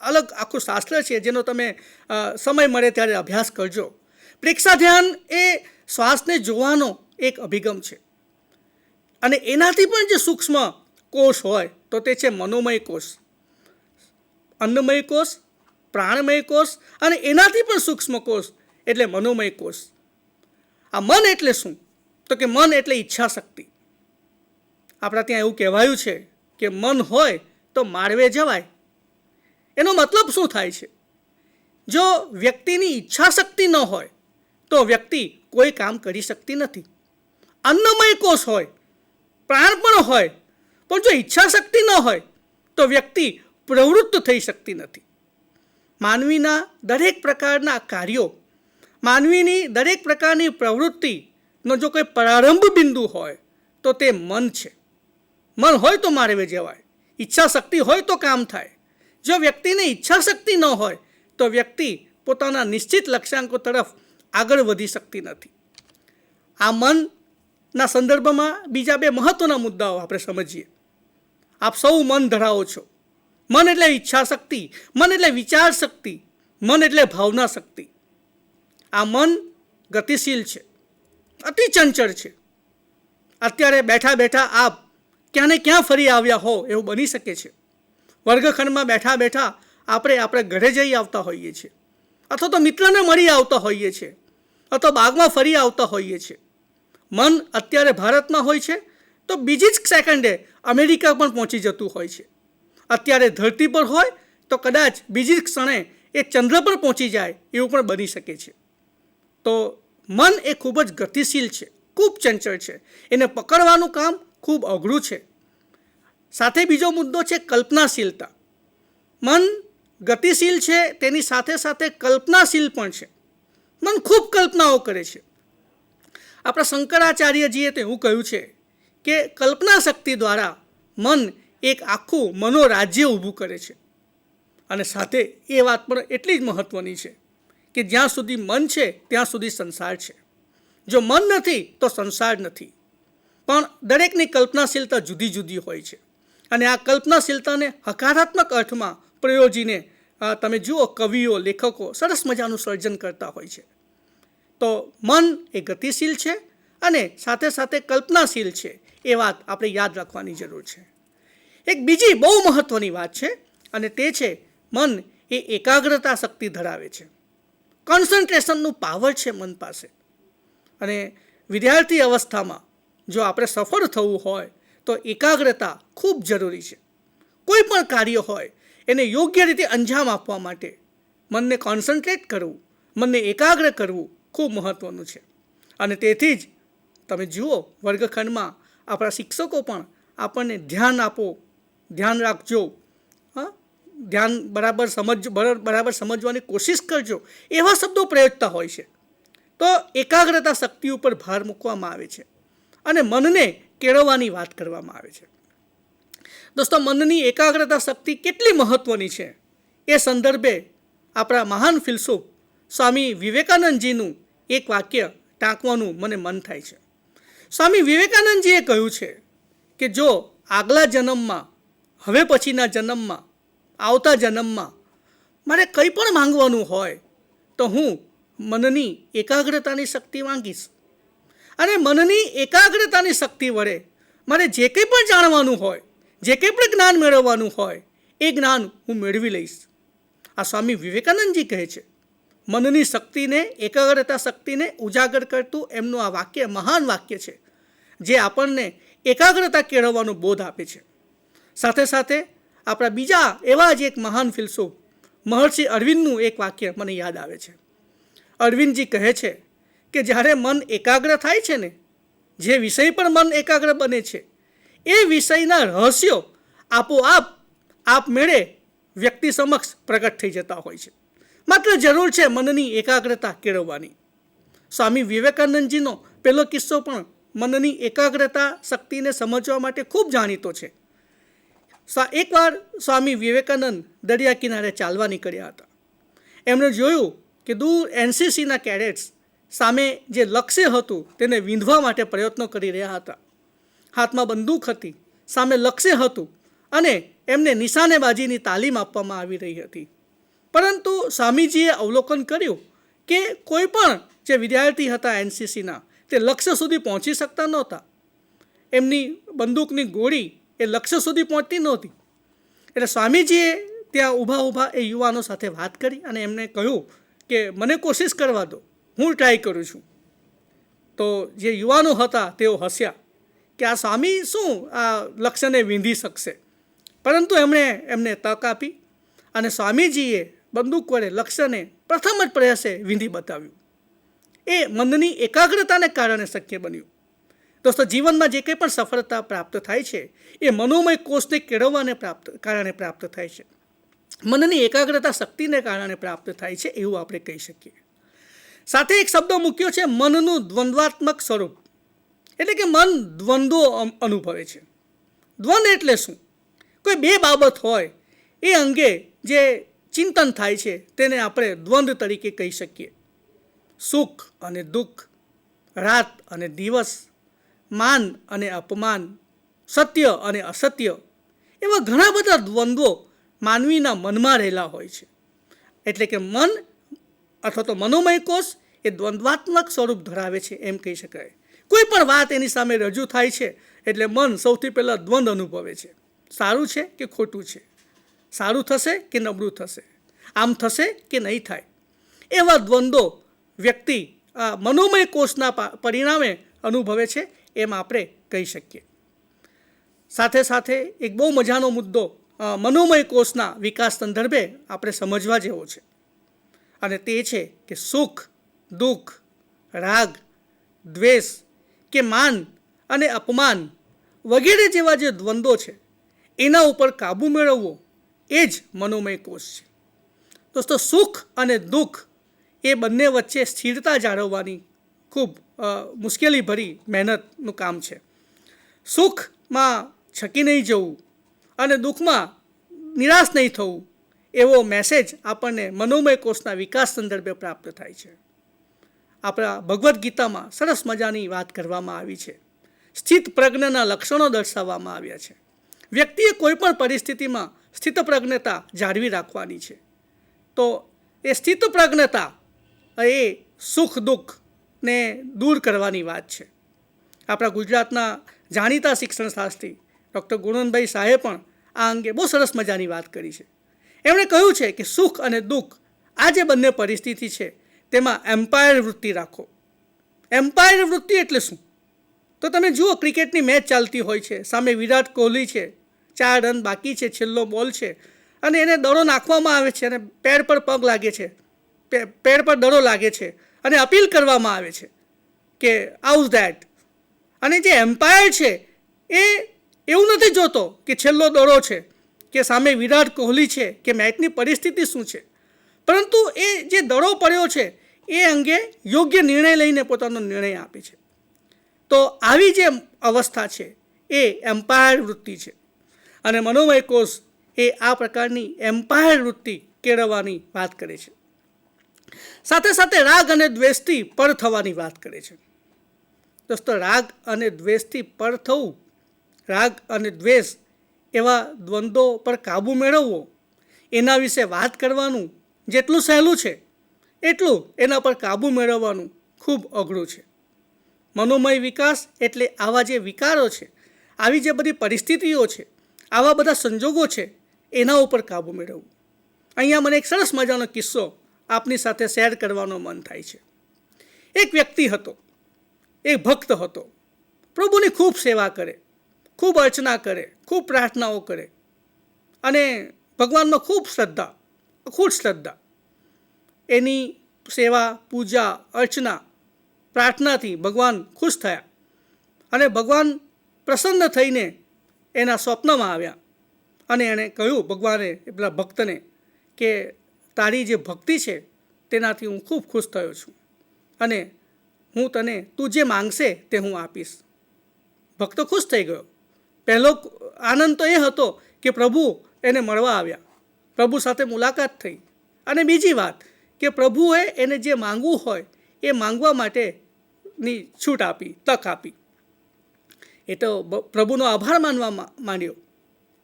અલગ આખું શાસ્ત્ર છે, જેનો તમે સમય મળે ત્યારે અભ્યાસ કરજો. પ્રેક્ષા ધ્યાન એ શ્વાસને જોવાનો એક અભિગમ છે, અને એનાથી પણ જે સૂક્ષ્મ કોષ હોય તો તે છે મનોમય કોષ. અન્નમય કોષ, પ્રાણમય કોષ અને એનાથી પણ સૂક્ષ્મ કોષ એટલે મનોમય કોષ. આ મન એટલે શું? તો કે મન એટલે ઈચ્છા શક્તિ. આપણા ત્યાં એવું કહેવાયું છે કે મન હોય તો માળવે જવાય. એનો મતલબ શું થાય છે? જો વ્યક્તિની ઈચ્છા શક્તિ ન હોય તો વ્યક્તિ કોઈ કામ કરી શકતી નથી. અન્નમય કોષ હોય, પ્રાણ પણ હોય, પણ જો ઈચ્છા શક્તિ ન હોય તો વ્યક્તિ પ્રવૃત્ત થઈ શકતી નથી. માનવીના દરેક પ્રકારના કાર્યો, માનવીની દરેક પ્રકારની પ્રવૃત્તિનો જો કોઈ પ્રારંભ બિંદુ હોય તો તે મન છે. મન હોય તો માળવે જવાય, ઈચ્છા શક્તિ હોય તો કામ થાય. જો વ્યક્તિને ઈચ્છા શક્તિ ન હોય તો વ્યક્તિ પોતાના નિશ્ચિત લક્ષ્યાંકો તરફ આગળ વધી શકતી નથી. આ મનના સંદર્ભમાં બીજા બે મહત્વના મુદ્દાઓ આપણે સમજીએ. આપ સૌ મન ધરાવો છો. મન એટલે ઈચ્છા શક્તિ, મન એટલે વિચાર શક્તિ, મન એટલે ભાવના શક્તિ. આ મન ગતિશીલ છે, અતિ ચંચળ છે. અત્યારે બેઠા બેઠા આપ ક્યાં ને ક્યાં ફરી આવ્યા હો એવું બની શકે છે. વર્ગખંડમાં બેઠા બેઠા આપણે ઘરે જઈ આવતા હોઈએ છીએ, અથવા તો મિત્રને મળી આવતા હોઈએ છીએ, અથવા બાગમાં ફરી આવતા હોઈએ છીએ. મન અત્યારે ભારતમાં હોય છે તો બીજી જ સેકન્ડે અમેરિકા પણ પહોંચી જતું હોય છે. અત્યારે ધરતી પર હોય તો કદાચ બીજી જ ક્ષણે એ ચંદ્ર પર પહોંચી જાય એવું પણ બની શકે છે. તો મન એ ખૂબ જ ગતિશીલ છે, ખૂબ ચંચળ છે. એને પકડવાનું કામ ખૂબ અઘરું છે. સાથે બીજો મુદ્દો છે કલ્પનાશીલતા. મન ગતિશીલ છે, તેની સાથે સાથે કલ્પનાશીલ પણ છે. મન ખૂબ કલ્પનાઓ કરે છે. આપણા શંકરાચાર્યજીએ તો એવું કહ્યું છે કે કલ્પના શક્તિ દ્વારા મન એક આખું મનોરાજ્ય ઊભું કરે છે. અને સાથે એ વાત પણ એટલી જ મહત્ત્વની છે કે જ્યાં સુધી મન છે ત્યાં સુધી સંસાર છે. જો મન નથી તો સંસાર નથી. પણ દરેકની કલ્પનાશીલતા જુદી જુદી હોય છે, અને આ કલ્પનાશીલતાને હકારાત્મક અર્થમાં પ્રયોજીને તમે જુઓ, કવિઓ, લેખકો સરસ મજાનું સર્જન કરતા હોય છે. તો મન એ ગતિશીલ છે અને સાથે સાથે કલ્પનાશીલ છે, એ વાત આપણે યાદ રાખવાની જરૂર છે. એક બીજી બહુ મહત્ત્વની વાત છે, અને તે છે મન એ એકાગ્રતા શક્તિ ધરાવે છે. કોન્સન્ટ્રેશનનું પાવર છે મન પાસે. અને વિદ્યાર્થી અવસ્થામાં જો આપણે સફળ થવું હોય તો એકાગ્રતા ખૂબ જરૂરી છે. કોઈ પણ કાર્ય હોય એને યોગ્ય રીતે અંજામ આપવા માટે મનને કોન્સન્ટ્રેટ કરવું, મનને એકાગ્ર કરવું ખૂબ મહત્ત્વનું છે. અને તેથી જ તમે જુઓ, વર્ગખંડમાં આપણા શિક્ષકો પણ આપણને ધ્યાન આપો, ધ્યાન રાખજો, ધ્યાન બરાબર સમજવાની કોશિશ કરજો, એવા શબ્દો પ્રયોજતા હોય છે. તો એકાગ્રતા શક્તિ ઉપર ભાર મૂકવામાં આવે છે અને મનને કેળવવાની વાત કરવામાં આવે છે. દોસ્તો, મનની એકાગ્રતા શક્તિ કેટલી મહત્ત્વની છે એ સંદર્ભે આપણા મહાન ફિલસૂફ સ્વામી વિવેકાનંદજીનું એક વાક્ય ટાંકવાનું મને મન થાય છે. સ્વામી વિવેકાનંદજીએ કહ્યું છે કે જો આગલા જન્મમાં, હવે પછીના જન્મમાં, આવતા જન્મમાં મારે કંઈ પણ માંગવાનું હોય તો હું મનની એકાગ્રતાની શક્તિ માંગીશ. અને મનની એકાગ્રતાની શક્તિ વડે મારે જે કંઈ પણ જાણવાનું હોય, જે કંઈ પણ જ્ઞાન મેળવવાનું હોય એ જ્ઞાન હું મેળવી લઈશ. આ સ્વામી વિવેકાનંદજી કહે છે. મનની શક્તિને, એકાગ્રતા શક્તિને ઉજાગર કરતું એમનું આ વાક્ય મહાન વાક્ય છે, જે આપણને એકાગ્રતા કેળવવાનો બોધ આપે છે. સાથે સાથે આપણા બીજા એવા જ એક મહાન ફિલસૂફ મહર્ષિ અરવિંદનું એક વાક્ય મને યાદ આવે છે. અરવિંદજી કહે છે કે જ્યારે મન એકાગ્ર થાય છે ને, જે વિષય પર મન એકાગ્ર બને છે એ વિષયના રહસ્યો આપોઆપ આપમેળે વ્યક્તિ સમક્ષ પ્રગટ થઈ જતા હોય છે. માત્ર જરૂર છે મનની એકાગ્રતા કેળવવાની. સ્વામી વિવેકાનંદજીનો પહેલો કિસ્સો પણ મનની એકાગ્રતા શક્તિને સમજવા માટે ખૂબ જાણીતો છે. એકવાર સ્વામી વિવેકાનંદ દરિયા કિનારે ચાલવા નીકળ્યા હતા. એમણે જોયું કે દૂર એનસીસીના કેડેટ્સ સામે જે લક્ષ્ય હતું તેને વીંધવા માટે પ્રયત્નો કરી રહ્યા હતા. હાથમાં બંદૂક હતી, સામે લક્ષ્ય હતું અને એમને નિશાનેબાજીની તાલીમ આપવામાં આવી રહી હતી. પરંતુ સ્વામીજીએ અવલોકન કર્યું કે કોઈ પણ જે વિદ્યાર્થી હતા એનસીસીના તે લક્ષ્ય સુધી પહોંચી શકતા નહોતા. એમની બંદૂકની ગોળી એ લક્ષ્ય સુધી પહોંચતી નહોતી. એટલે સ્વામીજીએ ત્યાં ઊભા એ યુવાનો સાથે વાત કરી અને એમને કહ્યું કે મને કોશિશ કરવા દો, હું ટ્રાય કરું છું. તો જે યુવાનો હતા તેઓ હસ્યા કે આ સ્વામી શું આ લક્ષ્યને વીંધી શકશે. પરંતુ એમને તક આપી અને સ્વામીજીએ બંદૂક વડે લક્ષ્યને પ્રથમ જ પ્રયાસે વીંધી બતાવ્યું. એ મનની એકાગ્રતાને કારણે શક્ય બન્યું. દોસ્તો, જીવનમાં જે કંઈ પણ સફળતા પ્રાપ્ત થાય છે એ મનોમય કોષને કેળવવાને કારણે પ્રાપ્ત થાય છે. મનની એકાગ્રતા શક્તિને કારણે પ્રાપ્ત થાય છે એવું આપણે કહી શકીએ. સાથે એક શબ્દ મૂક્યો છે મનનું દ્વંદ્વાત્મક સ્વરૂપ, એટલે કે મન દ્વંદ્વો અનુભવે છે. દ્વંદ એટલે શું? કોઈ બે બાબત હોય એ અંગે જે ચિંતન થાય છે તેને આપણે દ્વંદ તરીકે કહી શકીએ. સુખ અને દુઃખ, રાત અને દિવસ, માન અને અપમાન, સત્ય અને અસત્ય, એવા ઘણા બધા દ્વંદ્વો માનવીના મનમાં રહેલા હોય છે. એટલે કે મન અથવા તો મનોમય કોષ એ દ્વંદ્વાત્મક સ્વરૂપ ધરાવે છે એમ કહી શકાય. કોઈ પણ વાત એની સામે રજૂ થાય છે એટલે મન સૌથી પહેલાં દ્વંદ અનુભવે છે. સારું છે કે ખોટું છે, સારું થશે કે નબળું થશે, આમ થશે કે નહીં થાય, એવા દ્વંદ્વો વ્યક્તિ આ મનોમય કોષના પરિણામે અનુભવે છે એમ આપણે કહી શકીએ. સાથે સાથે એક બહુ મજાનો મુદ્દો મનોમય કોષના વિકાસ સંદર્ભે આપણે સમજવા જેવો છે અને તે છે કે સુખ, દુઃખ, રાગ, દ્વેષ કે માન અને અપમાન વગેરે જેવા જે દ્વંદ્વો છે એના ઉપર કાબૂ મેળવવો એ જ મનોમય કોષ છે. દોસ્તો, સુખ અને દુઃખ એ બંને વચ્ચે સ્થિરતા જાળવવાની ખૂબ મુશ્કેલીભરી મહેનતનું કામ છે. સુખમાં છકી નહીં જવું અને દુઃખમાં નિરાશ નહીં થવું એવો મેસેજ આપણને મનોમય કોષના વિકાસ સંદર્ભે પ્રાપ્ત થાય છે. આપણા ભગવદ્ ગીતામાં સરસ મજાની વાત કરવામાં આવી છે. સ્થિત પ્રજ્ઞના લક્ષણો દર્શાવવામાં આવ્યા છે. વ્યક્તિએ કોઈ પણ પરિસ્થિતિમાં સ્થિત પ્રજ્ઞતા જાળવી રાખવાની છે. તો એ સ્થિત પ્રજ્ઞતા એ સુખ દુઃખને દૂર કરવાની વાત છે. આપણા ગુજરાતના જાણીતા શિક્ષણ શાસ્ત્રી ડૉક્ટર ગુણવંતભાઈ શાહે પણ આ અંગે બહુ સરસ મજાની વાત કરી છે. એમણે કહ્યું છે કે સુખ અને દુઃખ આ જે બંને પરિસ્થિતિ છે તેમાં એમ્પાયર વૃત્તિ રાખો. એમ્પાયર વૃત્તિ એટલે શું? તો તમે જુઓ, ક્રિકેટની મેચ ચાલતી હોય છે, સામે વિરાટ કોહલી છે, 4 રન બાકી છે, છેલ્લો બોલ છે અને એને દડો નાખવામાં આવે છે અને પેર પર પગ લાગે છે, પેર પર દડો લાગે છે અને અપીલ કરવામાં આવે છે કે આઉટ ધેટ. અને જે એમ્પાયર છે એ એવું નથી જોતો કે છેલ્લો દડો છે કે સામે વિરાટ કોહલી છે કે મેચની પરિસ્થિતિ શું છે, પરંતુ એ જે દડો પડ્યો છે એ અંગે યોગ્ય નિર્ણય લઈને પોતાનો નિર્ણય આપે છે. તો આવી જે અવસ્થા છે એ એમ્પાયર વૃત્તિ છે અને મનોમય કોષ એ આ પ્રકારની એમ્પાયર વૃત્તિ કેળવવાની વાત કરે છે. સાથે સાથે રાગ અને દ્વેષથી પર થવાની વાત કરે છે. દોસ્તો, રાગ અને દ્વેષથી પર થવું, રાગ અને દ્વેષ એવા દ્વંદ્વો પર કાબૂ મેળવવો, એના વિશે વાત કરવાનું જેટલું સહેલું છે એટલું એના પર કાબૂ મેળવવાનું ખૂબ અઘરું છે. મનોમય વિકાસ એટલે આવા જે વિકારો છે, આવી જે બધી પરિસ્થિતિઓ છે, આવા બધા સંજોગો છે એના ઉપર કાબૂ મેળવવું. અહીંયા મને એક સરસ મજાનો કિસ્સો આપની સાથે શેર કરવાનો મન થાય છે. એક વ્યક્તિ હતો, એક ભક્ત હતો, પ્રભુની ખૂબ સેવા કરે, ખૂબ અર્ચના કરે, ખૂબ પ્રાર્થનાઓ કરે અને ભગવાનમાં ખૂબ શ્રદ્ધા, અખૂટ શ્રદ્ધા. એની સેવા, પૂજા, અર્ચના, પ્રાર્થનાથી ભગવાન ખુશ થયા અને ભગવાન પ્રસન્ન થઈને એના સ્વપ્નમાં આવ્યા અને એણે કહ્યું ભગવાને પેલા ભક્તને કે તારી જે ભક્તિ છે તેનાથી હું ખૂબ ખુશ થયો છું અને હું તને તું જે માંગશે તે હું આપીશ. ભક્ત ખુશ થઈ ગયો. પહેલો આનંદ તો એ હતો કે પ્રભુ એને મળવા આવ્યા, પ્રભુ સાથે મુલાકાત થઈ અને બીજી વાત કે પ્રભુએ એને જે માંગવું હોય એ માંગવા માટેની છૂટ આપી, તક આપી. એ તો પ્રભુનો આભાર માન્યો.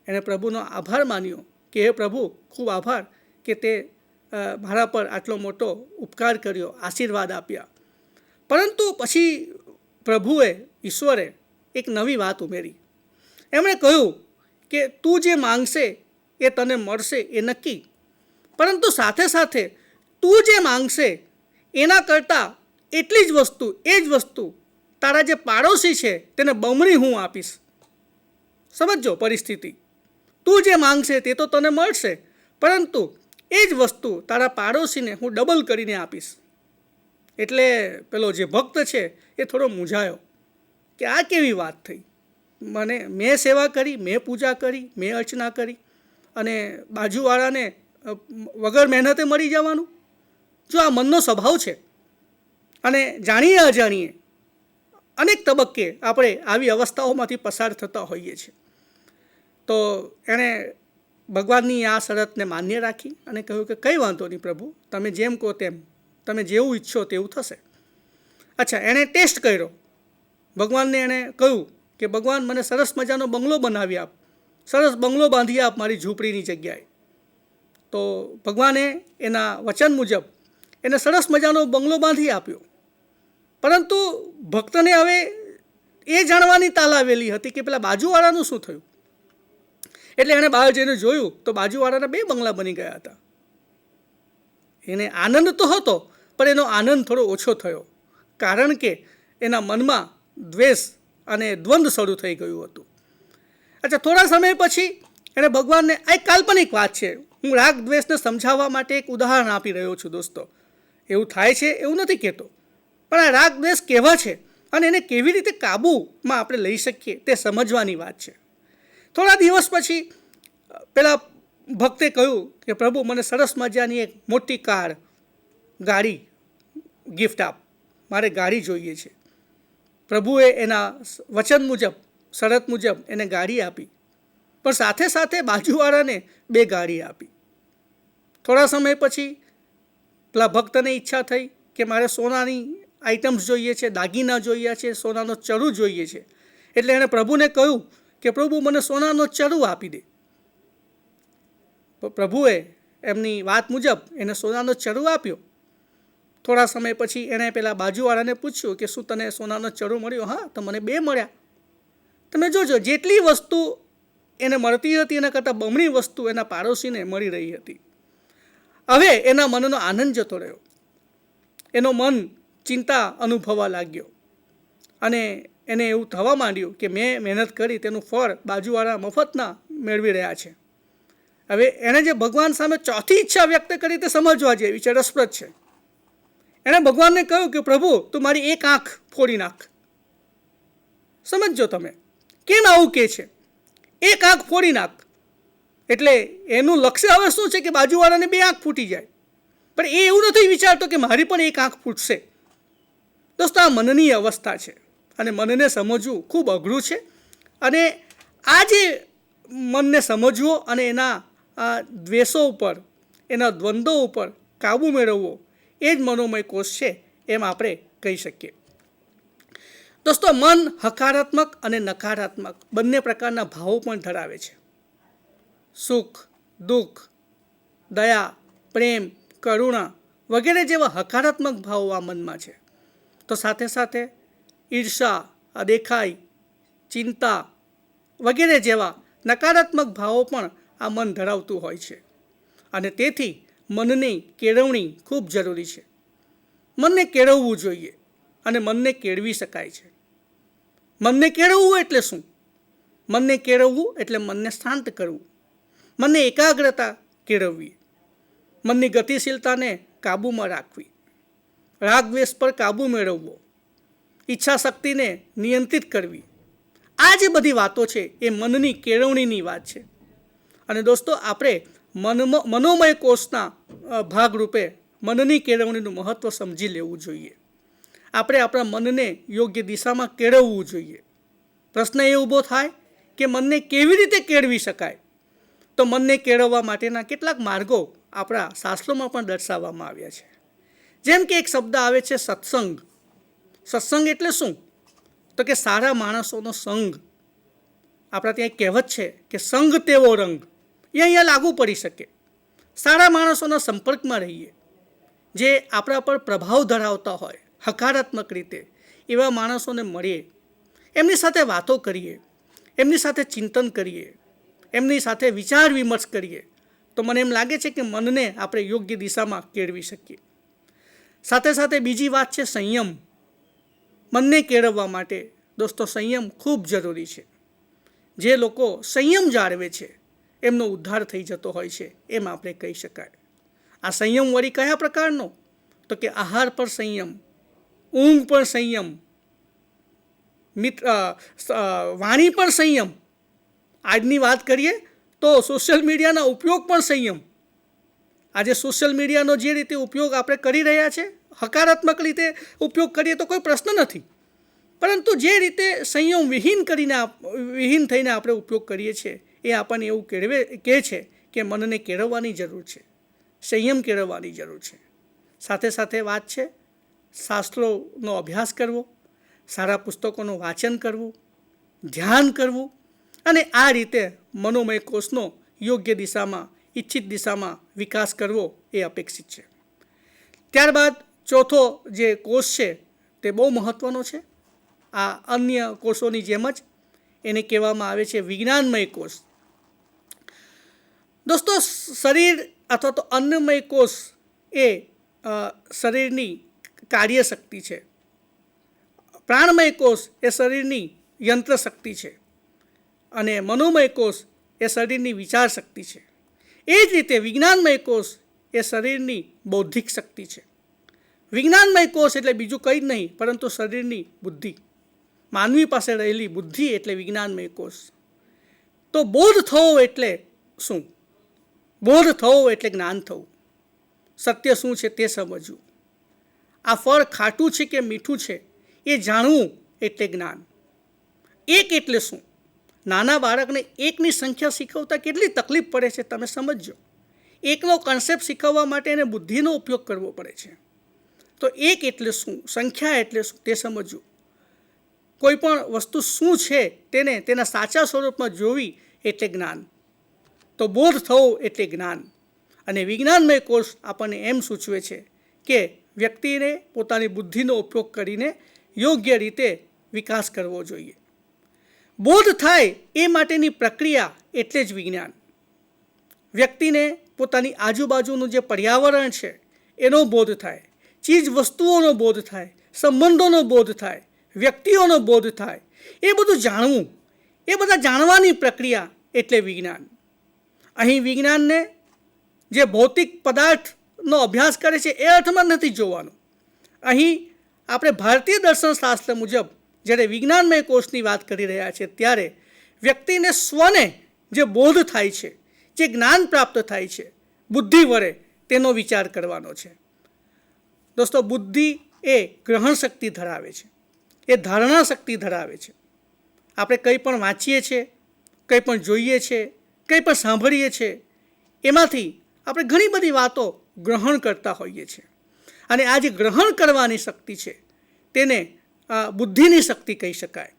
એણે પ્રભુનો આભાર માન્યો કે હે પ્રભુ, ખૂબ આભાર કે તે મારા પર આટલો મોટો ઉપકાર કર્યો, આશીર્વાદ આપ્યા. પરંતુ પછી પ્રભુએ, ઈશ્વરે એક નવી વાત ઉમેરી. એમણે કહ્યું કે તું જે માંગશે એ તને મળશે એ નક્કી, પરંતુ સાથે સાથે તું જે માંગશે એના કરતાં એટલી જ વસ્તુ, એ જ વસ્તુ તારા જે પાડોશી છે તેને બમણી હું આપીશ. સમજો પરિસ્થિતિ. તું જે માંગશે તે તો તને મળશે, પરંતુ એ જ વસ્તુ તારા પાડોશીને હું ડબલ કરીને આપીશ. એટલે પેલો જે ભક્ત છે એ થોડો મૂંઝાયો કે આ કેવી વાત થઈ. મેં સેવા કરી, મેં પૂજા કરી, મેં અર્ચના કરી, અને બાજુવાળાને વગર મહેનતે મળી જવાનું. જો આ મનનો સ્વભાવ છે, અને જાણીએ અજાણીએ અનેક તબક્કે આપણે આવી અવસ્થાઓમાંથી પસાર થતા હોઈએ છીએ. તો એણે ભગવાનની આ શરતને માન્ય રાખી અને કહ્યું કે કંઈ વાંધો નહીં પ્રભુ, તમે જેમ કહો તેમ, તમે જેવું ઈચ્છો તેવું થશે. અચ્છા, એણે ટેસ્ટ કર્યો. ભગવાનને એણે કહ્યું કે ભગવાન, મને સરસ મજાનો બંગલો બનાવી આપ, સરસ બંગલો બાંધી આપ મારી ઝૂંપડીની જગ્યાએ. તો ભગવાને એના વચન મુજબ એને સરસ મજાનો બંગલો બાંધી આપ્યો. પરંતુ ભક્તને હવે એ જાણવાની તાલાવેલી હતી કે પેલા બાજુવાળાનું શું થયું. એટલે એણે બહાર જઈને જોયું તો બાજુવાળાના 2 બંગલા બની ગયા હતા. એને આનંદ તો હતો, પણ એનો આનંદ થોડો ઓછો થયો, કારણ કે એના મનમાં દ્વેષ અને દ્વંદ્વ શરૂ થઈ ગયું હતું. અચ્છા, થોડા સમય પછી એણે ભગવાનને, આ એક કાલ્પનિક વાત છે, હું રાગ દ્વેષને સમજાવવા માટે એક ઉદાહરણ આપી રહ્યો છું દોસ્તો. એવું થાય છે એવું નથી કહેતો, પણ આ રાગ દ્વેષ કેવા છે અને એને કેવી રીતે કાબૂમાં આપણે લઈ શકીએ તે સમજવાની વાત છે. થોડા દિવસ પછી પેલા ભક્તે કહ્યું કે પ્રભુ, મને સરસ મજાની એક મોટી કાર, ગાડી ગિફ્ટ આપ, મારે ગાડી જોઈએ છે. પ્રભુએ એના વચન મુજબ, શરત મુજબ એને ગાડી આપી, પણ સાથે સાથે બાજુવાળાને 2 ગાડી આપી. થોડા સમય પછી પેલા ભક્તને ઈચ્છા થઈ કે મારે સોનાની આઇટમ્સ જોઈએ છે, દાગીના જોઈએ છે, સોનાનો ચરુ જોઈએ છે. એટલે એણે પ્રભુને કહ્યું કે પ્રભુ, મને સોનાનો ચરુ આપી દે. પ્રભુએ એમની વાત મુજબ એને સોનાનો ચરુ આપ્યો. થોડા સમય પછી એણે પેલા બાજુવાળાને પૂછ્યું કે શું તને સોનાનો ચરુ મળ્યો? હા, તો મને 2 મળ્યા. તમે જોજો, જેટલી વસ્તુ એને મળતી હતી એના કરતાં બમણી વસ્તુ એના પાડોશીને મળી રહી હતી. હવે એના મનનો આનંદ જતો રહ્યો. એનો મન ચિંતા અનુભવવા લાગ્યો, અને એને એવું થવા માંડ્યું કે મેં મહેનત કરી તેનું ફળ બાજુવાળા મફતના મેળવી રહ્યા છે. હવે એણે જે ભગવાન સામે ચોથી ઈચ્છા વ્યક્ત કરી તે સમજવા જેવી છે, રસપ્રદ છે. એણે ભગવાનને કહ્યું કે પ્રભુ, તું મારી એક આંખ ફોડી નાખ. સમજો તમે કેમ આવું કહે છે, એક આંખ ફોડી નાખ. એટલે એનું લક્ષ્ય હવે શું છે કે બાજુવાળાને 2 આંખ ફૂટી જાય, પણ એ એવું નથી વિચારતો કે મારી પણ એક આંખ ફૂટશે. દોસ્તો, આ મનની અવસ્થા છે, અને મનને સમજવું ખૂબ અઘરું છે. અને આ જે મનને સમજવો અને એના દ્વેષો ઉપર, એના દ્વંદ્વો ઉપર કાબૂ મેળવવો, એ જ મનોમય કોષ છે એમ આપણે કહી શકીએ. દોસ્તો, મન હકારાત્મક અને નકારાત્મક બંને પ્રકારના ભાવો પણ ધરાવે છે. સુખ, દુઃખ, દયા, પ્રેમ, કરુણા વગેરે જેવા હકારાત્મક ભાવો આ મનમાં છે. તો સાથે સાથે ઈર્ષા, અદેખાઈ, ચિંતા વગેરે જેવા નકારાત્મક ભાવો પણ આ મન ધરાવતું હોય છે. અને તેથી મનની કેળવણી ખૂબ જરૂરી છે. મનને કેળવવું જોઈએ, અને મનને કેળવી શકાય છે. મનને કેળવવું એટલે શું? મનને કેળવવું એટલે મનને શાંત કરવું, મનને એકાગ્રતા કેળવવી, મનની ગતિશીલતાને કાબૂમાં રાખવી, રાગ દ્વેષ પર કાબૂ મેળવવો, ઈચ્છા શક્તિને નિયંત્રિત કરવી. આ જે બધી વાતો છે એ મનની કેળવણીની વાત છે. અને દોસ્તો, આપણે મનોમય કોષના ભાગરૂપે મનની કેળવણીનું મહત્ત્વ સમજી લેવું જોઈએ. આપણે આપણા મનને યોગ્ય દિશામાં કેળવવું જોઈએ. પ્રશ્ન એ ઊભો થાય કે મનને કેવી રીતે કેળવી શકાય? તો મનને કેળવવા માટેના કેટલાક માર્ગો આપણા શાસ્ત્રોમાં પણ દર્શાવવામાં આવ્યા છે. જેમ કે એક શબ્દ આવે છે સત્સંગ. સત્સંગ એટલે શું? તો કે સારા માણસોનો સંગ. આપણા ત્યાં એક કહેવત છે કે સંગ તેવો રંગ. એ અહીંયા લાગુ પડી શકે. સારા માણસોના સંપર્કમાં રહીએ, જે આપણા પર પ્રભાવ ધરાવતા હોય હકારાત્મક રીતે, એવા માણસોને મળીએ, એમની સાથે વાતો કરીએ, એમની સાથે ચિંતન કરીએ, એમની સાથે વિચાર વિમર્શ કરીએ, તો મને એમ લાગે છે કે મનને આપણે યોગ્ય દિશામાં કેળવી શકીએ. સાથે સાથે બીજી વાત છે સંયમ. મનને કેળવવા માટે દોસ્તો સંયમ ખૂબ જરૂરી છે. જે લોકો સંયમ જાળવે છે એમનો ઉદ્ધાર થઈ જતો હોય છે, એમ આપણે કહી શકાય. આ સંયમ વળી કયા પ્રકારનો? તો કે આહાર પર સંયમ, ઊંઘ પર સંયમ, વાણી પર સંયમ. આજની વાત કરીએ તો સોશિયલ મીડિયાના ઉપયોગ પણ સંયમ. આજે સોશિયલ મીડિયાનો જે રીતે ઉપયોગ આપણે કરી રહ્યા છે, હકારાત્મક રીતે ઉપયોગ કરીએ તો કોઈ પ્રશ્ન નથી, પરંતુ જે રીતે સંયમ વિહીન થઈને આપણે ઉપયોગ કરીએ છીએ, એ આપણને એવું કહે છે કે મનને કેળવવાની જરૂર છે, સંયમ કેળવવાની જરૂર છે. સાથે સાથે વાત છે શાસ્ત્રોનો અભ્યાસ કરવો, સારા પુસ્તકોનું વાંચન કરવું, ધ્યાન કરવું, અને આ રીતે મનોમય કોષનો યોગ્ય દિશામાં, ઈચ્છિત દિશામાં વિકાસ કરવો એ અપેક્ષિત છે. ત્યારબાદ ચોથો જે કોષ છે તે બહુ મહત્ત્વનો છે. આ અન્ય કોષોની જેમ જ એને કહેવામાં આવે છે વિજ્ઞાનમય કોષ. દોસ્તો, શરીર અથવા તો અન્નમય કોષ એ શરીરની કાર્યશક્તિ છે. પ્રાણમય કોષ એ શરીરની યંત્ર શક્તિ છે, અને મનોમય કોષ એ શરીરની વિચાર શક્તિ છે. એ જ રીતે વિજ્ઞાનમય કોષ એ શરીરની બૌદ્ધિક શક્તિ છે. વિજ્ઞાનમય કોષ એટલે બીજું કંઈ જ નહીં પરંતુ શરીરની બુદ્ધિ. માનવી પાસે રહેલી બુદ્ધિ એટલે વિજ્ઞાનમય કોષ. તો બોધ થવો એટલે શું? બોધ થવો એટલે જ્ઞાન થવું. સત્ય શું છે તે સમજવું. આ ફળ ખાટું છે કે મીઠું છે એ જાણવું એટલે જ્ઞાન. એક એટલે શું? નાના બાળકને એકની સંખ્યા શીખવતા કેટલી તકલીફ પડે છે તમે સમજજો. એકનો કન્સેપ્ટ શીખવવા માટે એને બુદ્ધિનો ઉપયોગ કરવો પડે છે. તો એક એટલે શું, સંખ્યા એટલે શું તે સમજવું. કોઈ પણ વસ્તુ શું છે તેને તેના સાચા સ્વરૂપમાં જોવી એટલે જ્ઞાન. તો બોધ થવો એટલે જ્ઞાન. અને વિજ્ઞાનમય કોર્સ આપણને એમ સૂચવે છે કે વ્યક્તિને પોતાની બુદ્ધિનો ઉપયોગ કરીને યોગ્ય રીતે વિકાસ કરવો જોઈએ. બોધ થાય એ માટેની પ્રક્રિયા એટલે જ વિજ્ઞાન. વ્યક્તિને પોતાની આજુબાજુનું જે પર્યાવરણ છે એનો બોધ થાય, ચીજ વસ્તુઓનો બોધ થાય, સંબંધોનો બોધ થાય, વ્યક્તિઓનો બોધ થાય, એ બધું જાણવું, એ બધા જાણવાની પ્રક્રિયા એટલે વિજ્ઞાન. અહીં વિજ્ઞાનને જે ભૌતિક પદાર્થનો અભ્યાસ કરે છે એ અર્થમાં નથી જોવાનું. અહીં આપણે ભારતીય દર્શનશાસ્ત્ર મુજબ જ્યારે વિજ્ઞાનમય કોષની વાત કરી રહ્યા છે ત્યારે વ્યક્તિને સ્વને જે બોધ થાય છે, જે જ્ઞાન પ્રાપ્ત થાય છે બુદ્ધિ વડે, તેનો વિચાર કરવાનો છે. દોસ્તો, બુદ્ધિ એ ગ્રહણ શક્તિ ધરાવે છે, એ ધારણા શક્તિ ધરાવે છે. આપણે કંઈ પણ વાંચીએ છીએ, કંઈ પણ જોઈએ છીએ, કંઈ પણ સાંભળીએ છીએ, એમાંથી આપણે ઘણી બધી વાતો ગ્રહણ કરતા હોઈએ છીએ. અને આ જે ગ્રહણ કરવાની શક્તિ છે તેને બુદ્ધિની શક્તિ કહી શકાય.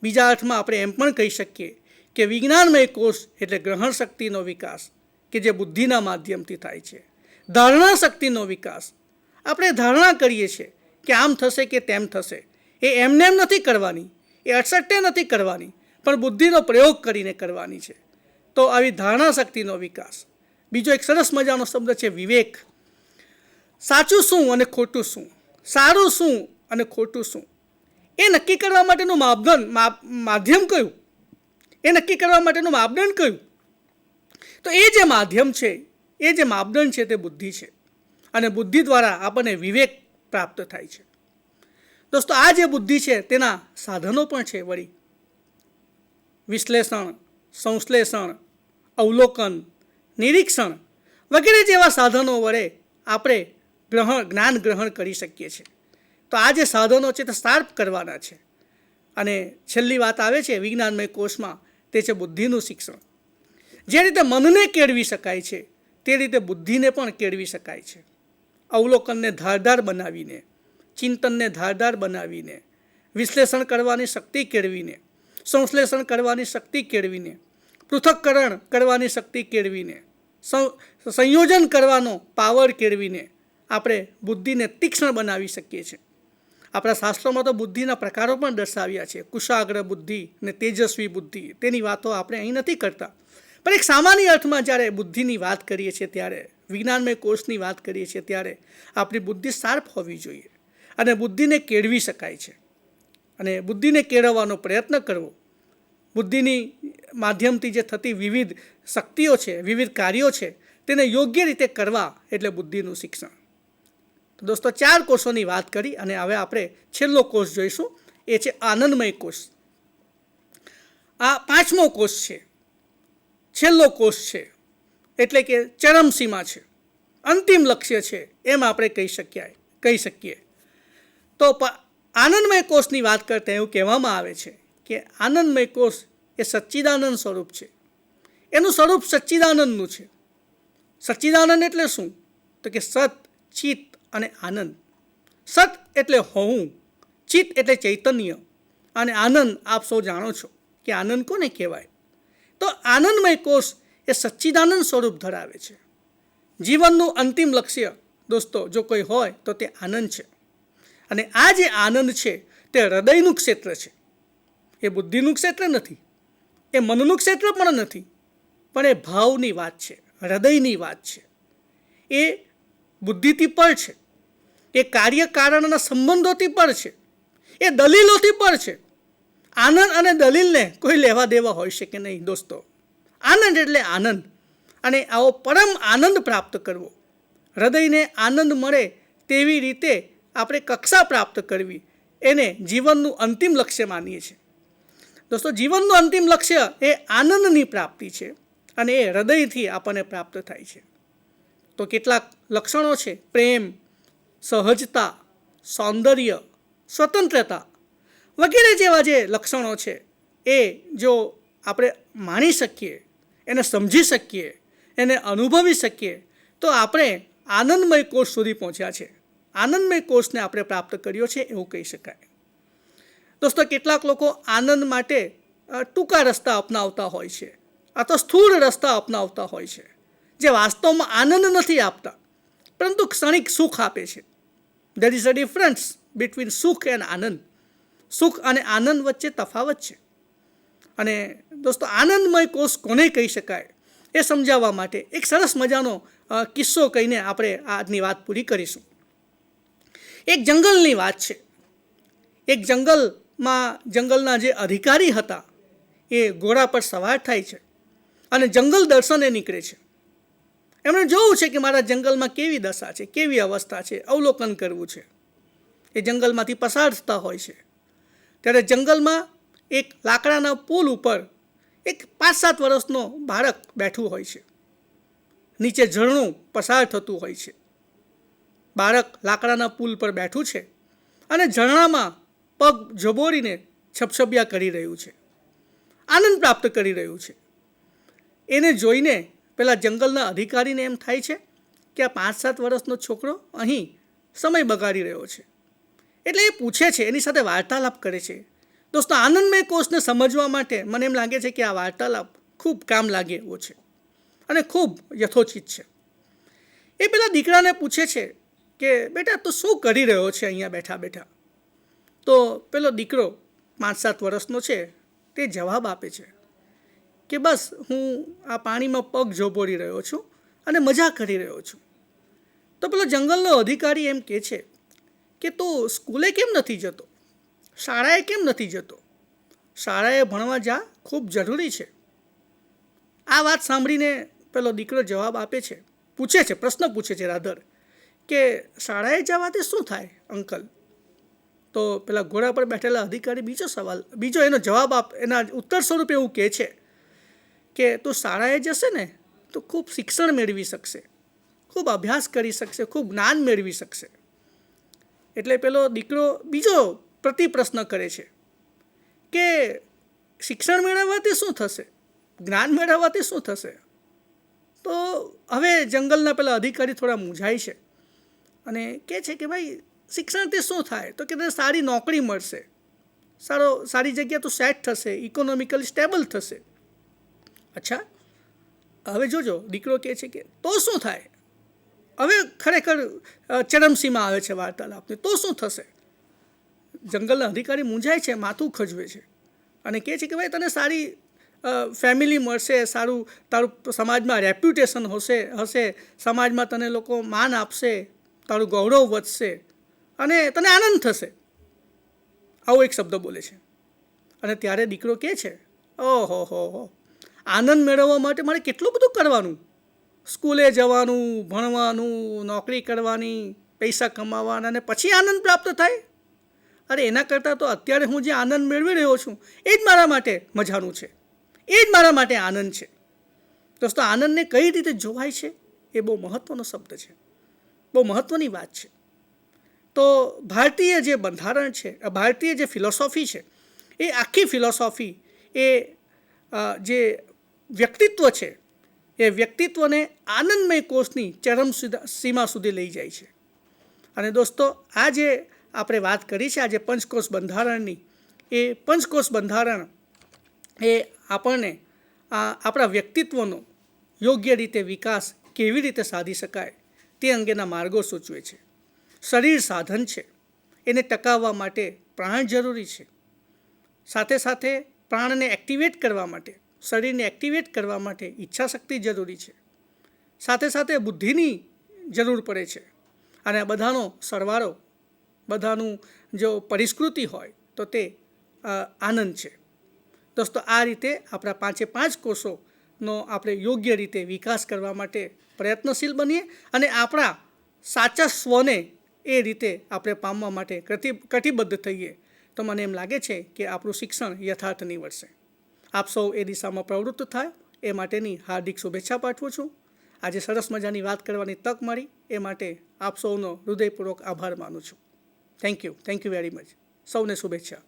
બીજા અર્થમાં આપણે એમ પણ કહી શકીએ કે વિજ્ઞાનમય કોષ એટલે ગ્રહણ શક્તિનો વિકાસ કે જે બુદ્ધિના માધ્યમથી થાય છે. ધારણા શક્તિનો વિકાસ, આપણે ધારણા કરીએ છીએ કે આમ થશે કે તેમ થશે, એ એમને એમ નથી કરવાની, એ અટસટ્ટે નથી કરવાની, પણ બુદ્ધિનો પ્રયોગ કરીને કરવાની છે. તો આવી ધારણા શક્તિનો વિકાસ. બીજો એક સરસ મજાનો શબ્દ છે વિવેક. સાચું શું અને ખોટું શું, સારું શું અને ખોટું શું, એ નક્કી કરવા માટેનું માધ્યમ કયું, એ નક્કી કરવા માટેનું માપદંડ કયું? તો એ જે માધ્યમ છે, એ જે માપદંડ છે તે બુદ્ધિ છે. અને બુદ્ધિ દ્વારા આપણને વિવેક પ્રાપ્ત થાય છે. દોસ્તો, આ જે બુદ્ધિ છે તેના સાધનો પણ છે વળી. વિશ્લેષણ, સંશ્લેષણ, અવલોકન, નિરીક્ષણ વગેરે જેવા સાધનો વડે આપણે જ્ઞાન ગ્રહણ કરી શકીએ છીએ. તો આ જે સાધનો છે તે શાર્પ કરવાના છે. અને છેલ્લી વાત આવે છે વિજ્ઞાનમય કોષમાં, તે છે બુદ્ધિનું શિક્ષણ. જે રીતે મનને કેળવી શકાય છે તે રીતે બુદ્ધિને પણ કેળવી શકાય છે. અવલોકનને ધારદાર બનાવીને, ચિંતનને ધારદાર બનાવીને, વિશ્લેષણ કરવાની શક્તિ કેળવીને, સંશ્લેષણ કરવાની શક્તિ કેળવીને, પૃથક્કરણ કરવાની શક્તિ કેળવીને, સંયોજન કરવાનો પાવર કેળવીને આપણે બુદ્ધિને તીક્ષ્ણ બનાવી શકીએ છીએ. આપણા શાસ્ત્રોમાં તો બુદ્ધિના પ્રકારો પણ દર્શાવ્યા છે. કુશાગ્ર બુદ્ધિ ને તેજસ્વી બુદ્ધિ, તેની વાતો આપણે અહીં નથી કરતા. પણ એક સામાન્ય અર્થમાં જ્યારે બુદ્ધિની વાત કરીએ છીએ, ત્યારે વિજ્ઞાનમય કોષની વાત કરીએ છીએ, ત્યારે આપણી બુદ્ધિ શાર્પ હોવી જોઈએ અને બુદ્ધિને કેળવી શકાય છે. અને બુદ્ધિને કેળવવાનો પ્રયત્ન કરવો, બુદ્ધિની માધ્યમથી જે થતી વિવિધ શક્તિઓ છે, વિવિધ કાર્યો છે, તેને યોગ્ય રીતે કરવા એટલે બુદ્ધિનું શિક્ષણ. તો દોસ્તો 4 કોષોની વાત કરી અને હવે આપણે છેલ્લો કોષ જોઈશું, એ છે આનંદમય કોષ. આ 5મો કોષ છે, છેલ્લો કોષ છે, એટલે કે ચરમસીમા છે, અંતિમ લક્ષ્ય છે, એમ આપણે કહી શકીએ. તો આનંદમય કોષની વાત કરતા એવું કહેવામાં આવે છે કે આનંદમય કોષ એ સચ્ચિદાનંદ સ્વરૂપ છે. એનું સ્વરૂપ સચ્ચિદાનંદનું છે. સચ્ચિદાનંદ એટલે શું? તો કે સત, ચિત્ત અને આનંદ. સત એટલે હોવું, ચિત્ત એટલે ચૈતન્ય અને આનંદ આપ સૌ જાણો છો કે આનંદ કોને કહેવાય. તો આનંદમય કોષ એ સચ્ચિદાનંદ સ્વરૂપ ધરાવે છે. જીવનનું અંતિમ લક્ષ્ય દોસ્તો જો કોઈ હોય તો તે આનંદ છે. અને આ જે આનંદ છે તે હૃદયનું ક્ષેત્ર છે. એ બુદ્ધિનું ક્ષેત્ર નથી, એ મનનું ક્ષેત્ર પણ નથી, પણ એ ભાવની વાત છે, હૃદયની વાત છે. એ બુદ્ધિથી પર છે, એ કાર્યકારણના સંબંધોથી પર છે, એ દલીલોથી પર છે. આનંદ અને દલીલને કોઈ લેવા દેવા હોઈ શકે નહીં દોસ્તો. આનંદ એટલે આનંદ, અને આવો પરમ આનંદ પ્રાપ્ત કરવો, હૃદયને આનંદ મળે તેવી રીતે આપણે કક્ષા પ્રાપ્ત કરવી, એને જીવનનું અંતિમ લક્ષ્ય માનીએ છીએ. દોસ્તો, જીવનનું અંતિમ લક્ષ્ય એ આનંદની પ્રાપ્તિ છે અને એ હૃદયથી આપણને પ્રાપ્ત થાય છે. તો કેટલાક લક્ષણો છે: પ્રેમ, સહજતા, સૌંદર્ય, સ્વતંત્રતા વગેરે જેવા જે લક્ષણો છે, એ જો આપણે માણી શકીએ, એને સમજી શકીએ, એને અનુભવી શકીએ, તો આપણે આનંદમય કોષ સુધી પહોંચ્યા છે, આનંદમય કોષને આપણે પ્રાપ્ત કર્યો છે એવું કહી શકાય. દોસ્તો, કેટલાક લોકો આનંદ માટે ટૂંકા રસ્તા અપનાવતા હોય છે, અથવા સ્થૂળ રસ્તા અપનાવતા હોય છે, જે વાસ્તવમાં આનંદ નથી આપતા, પરંતુ ક્ષણિક સુખ આપે છે. There is a difference between સુખ એન્ડ આનંદ. સુખ અને આનંદ વચ્ચે તફાવત છે. અને દોસ્તો, આનંદમય કોષ કોને કહી શકાય એ સમજાવવા માટે એક સરસ મજાનો કિસ્સો કહીને આપણે આજની વાત પૂરી કરીશું. એક જંગલની વાત છે. એક જંગલના જે અધિકારી હતા એ ઘોડા પર સવાર થાય છે અને જંગલ દર્શને નીકળે છે. એમણે જોવું છે કે મારા જંગલમાં કેવી દશા છે, કેવી અવસ્થા છે, અવલોકન કરવું છે. એ જંગલમાંથી પસાર થતા હોય છે. ત્યારે જંગલમાં એક લાકડાના પુલ ઉપર એક 5-7 વર્ષનો બાળક બેઠું હોય છે. નીચે ઝરણું પસાર થતું હોય છે. બાળક લાકડાના પુલ પર બેઠું છે અને ઝરણામાં પગ જબોરીને છબછબિયા કરી રહ્યું છે, આનંદ પ્રાપ્ત કરી રહ્યું છે. એને જોઈને પેલા જંગલના અધિકારીને એમ થાય છે કે આ 5-7 વર્ષનો છોકરો અહીં સમય બગાડી રહ્યો છે. એટલે એ પૂછે છે, એની સાથે વાર્તાલાપ કરે છે. દોસ્તો, આનંદમય કોષને સમજવા માટે મને એમ લાગે છે કે આ વાર્તાલાપ ખૂબ કામ લાગે એવો છે અને ખૂબ યથોચિત છે. એ પેલા દીકરાને પૂછે છે કે બેટા તું શું કરી રહ્યો છે અહીંયા બેઠા બેઠા? તો પેલો દીકરો 5-7 વર્ષનો છે તે જવાબ આપે છે કે બસ હું આ પાણીમાં પગ ઝોપોડી રહ્યો છું અને મજા કરી રહ્યો છું. તો પેલો જંગલનો અધિકારી એમ કહે છે કે તું સ્કૂલે કેમ નથી જતો, શાળાએ કેમ નથી જતો? શાળાએ ભણવા જા, ખૂબ જરૂરી છે. આ વાત સાંભળીને પેલો દીકરો જવાબ આપે છે, પૂછે છે, પ્રશ્ન પૂછે છે રાધર, કે શાળાએ જવાથી શું થાય અંકલ? તો પેલા ઘોડા પર બેઠેલા અધિકારી બીજો એનો જવાબ એના ઉત્તર સ્વરૂપે એવું કહે છે કે તું શાળાએ જશે ને તો ખૂબ શિક્ષણ મેળવી શકશે, ખૂબ અભ્યાસ કરી શકશે, ખૂબ જ્ઞાન મેળવી શકશે. એટલે પેલો દીકરો બીજો પ્રશ્ન કરે છે કે શિક્ષણ મેળવવાથી શું થશે, જ્ઞાન મેળવવાથી શું થશે? તો તો હવે જંગલના પેલા અધિકારી થોડા મૂંઝાય છે અને કહે છે કે ભાઈ શિક્ષણથી શું થાય? તો કે તને સારી નોકરી મળશે, સારી જગ્યા તો સેટ થશે, ઇકોનોમિકલી સ્ટેબલ થશે. અચ્છા, હવે જોજો, દીકરો કહે છે કે તો શું થાય? હવે ખરેખર ચરમસીમા આવે છે વાર્તાલાપની. તો શું થશે? જંગલના અધિકારી મૂંઝાય છે, માથું ખજવે છે અને કહે છે કે ભાઈ તને સારી ફેમિલી મળશે, સારું તારું સમાજમાં રેપ્યુટેશન હશે, સમાજમાં તને લોકો માન આપશે, તારું ગૌરવ વધશે અને તને આનંદ થશે. આવો એક શબ્દ બોલે છે. અને ત્યારે દીકરો કહે છે, ઓહો હો, આનંદ મેળવવા માટે મારે કેટલું બધું કરવાનું, સ્કૂલે જવાનું, ભણવાનું, નોકરી કરવાની, પૈસા કમાવાના અને પછી આનંદ પ્રાપ્ત થાય? અરે એના કરતાં તો અત્યારે હું જે આનંદ મેળવી રહ્યો છું એ જ મારા માટે મજાનું છે, એ જ મારા માટે આનંદ છે. દોસ્તો, આનંદને કઈ રીતે જોવાય છે એ બહુ મહત્ત્વનો શબ્દ છે, બહુ મહત્ત્વની વાત છે. તો ભારતીય જે બંધારણ છે, ભારતીય જે ફિલોસોફી છે, એ આખી ફિલોસોફી એ જે વ્યક્તિત્વ છે એ વ્યક્તિત્વને આનંદમય કોષની ચરમ સીમા સુધી લઈ જાય છે. અને દોસ્તો, આ જે આપણે વાત કરી છે આજે પંચકોશ બંધારણની, એ પંચકોશ બંધારણ એ આપણને આપણા વ્યક્તિત્વનો યોગ્ય રીતે વિકાસ કેવી રીતે સાધી શકાય તે અંગેના માર્ગો સૂચવે છે. શરીર સાધન છે, એને ટકાવવા માટે પ્રાણ જરૂરી છે. સાથે સાથે પ્રાણને એક્ટિવેટ કરવા માટે, શરીરને એક્ટિવેટ કરવા માટે ઈચ્છાશક્તિ જરૂરી છે. સાથે સાથે બુદ્ધિની જરૂર પડે છે. અને આ બધાનો સરવાળો, બધાનું જો પરિસ્કૃતિ હોય તો તે આનંદ છે. દોસ્તો, આ રીતે આપણા 5 કોષોનો આપણે યોગ્ય રીતે વિકાસ કરવા માટે પ્રયત્નશીલ બનીએ અને આપણા સાચા સ્વને એ રીતે આપણે પામવા માટે કટિબદ્ધ થઈએ તો મને એમ લાગે છે કે આપણું શિક્ષણ યથાર્થ નીવડશે. આપ સૌ એ દિશામાં પ્રવૃત્ત થાય એ માટેની હાર્દિક શુભેચ્છા પાઠવું છું. આજે સરસ મજાની વાત કરવાની તક મળી એ માટે આપ સૌનો હૃદયપૂર્વક આભાર માનું છું. Thank you very much. સૌને શુભેચ્છા.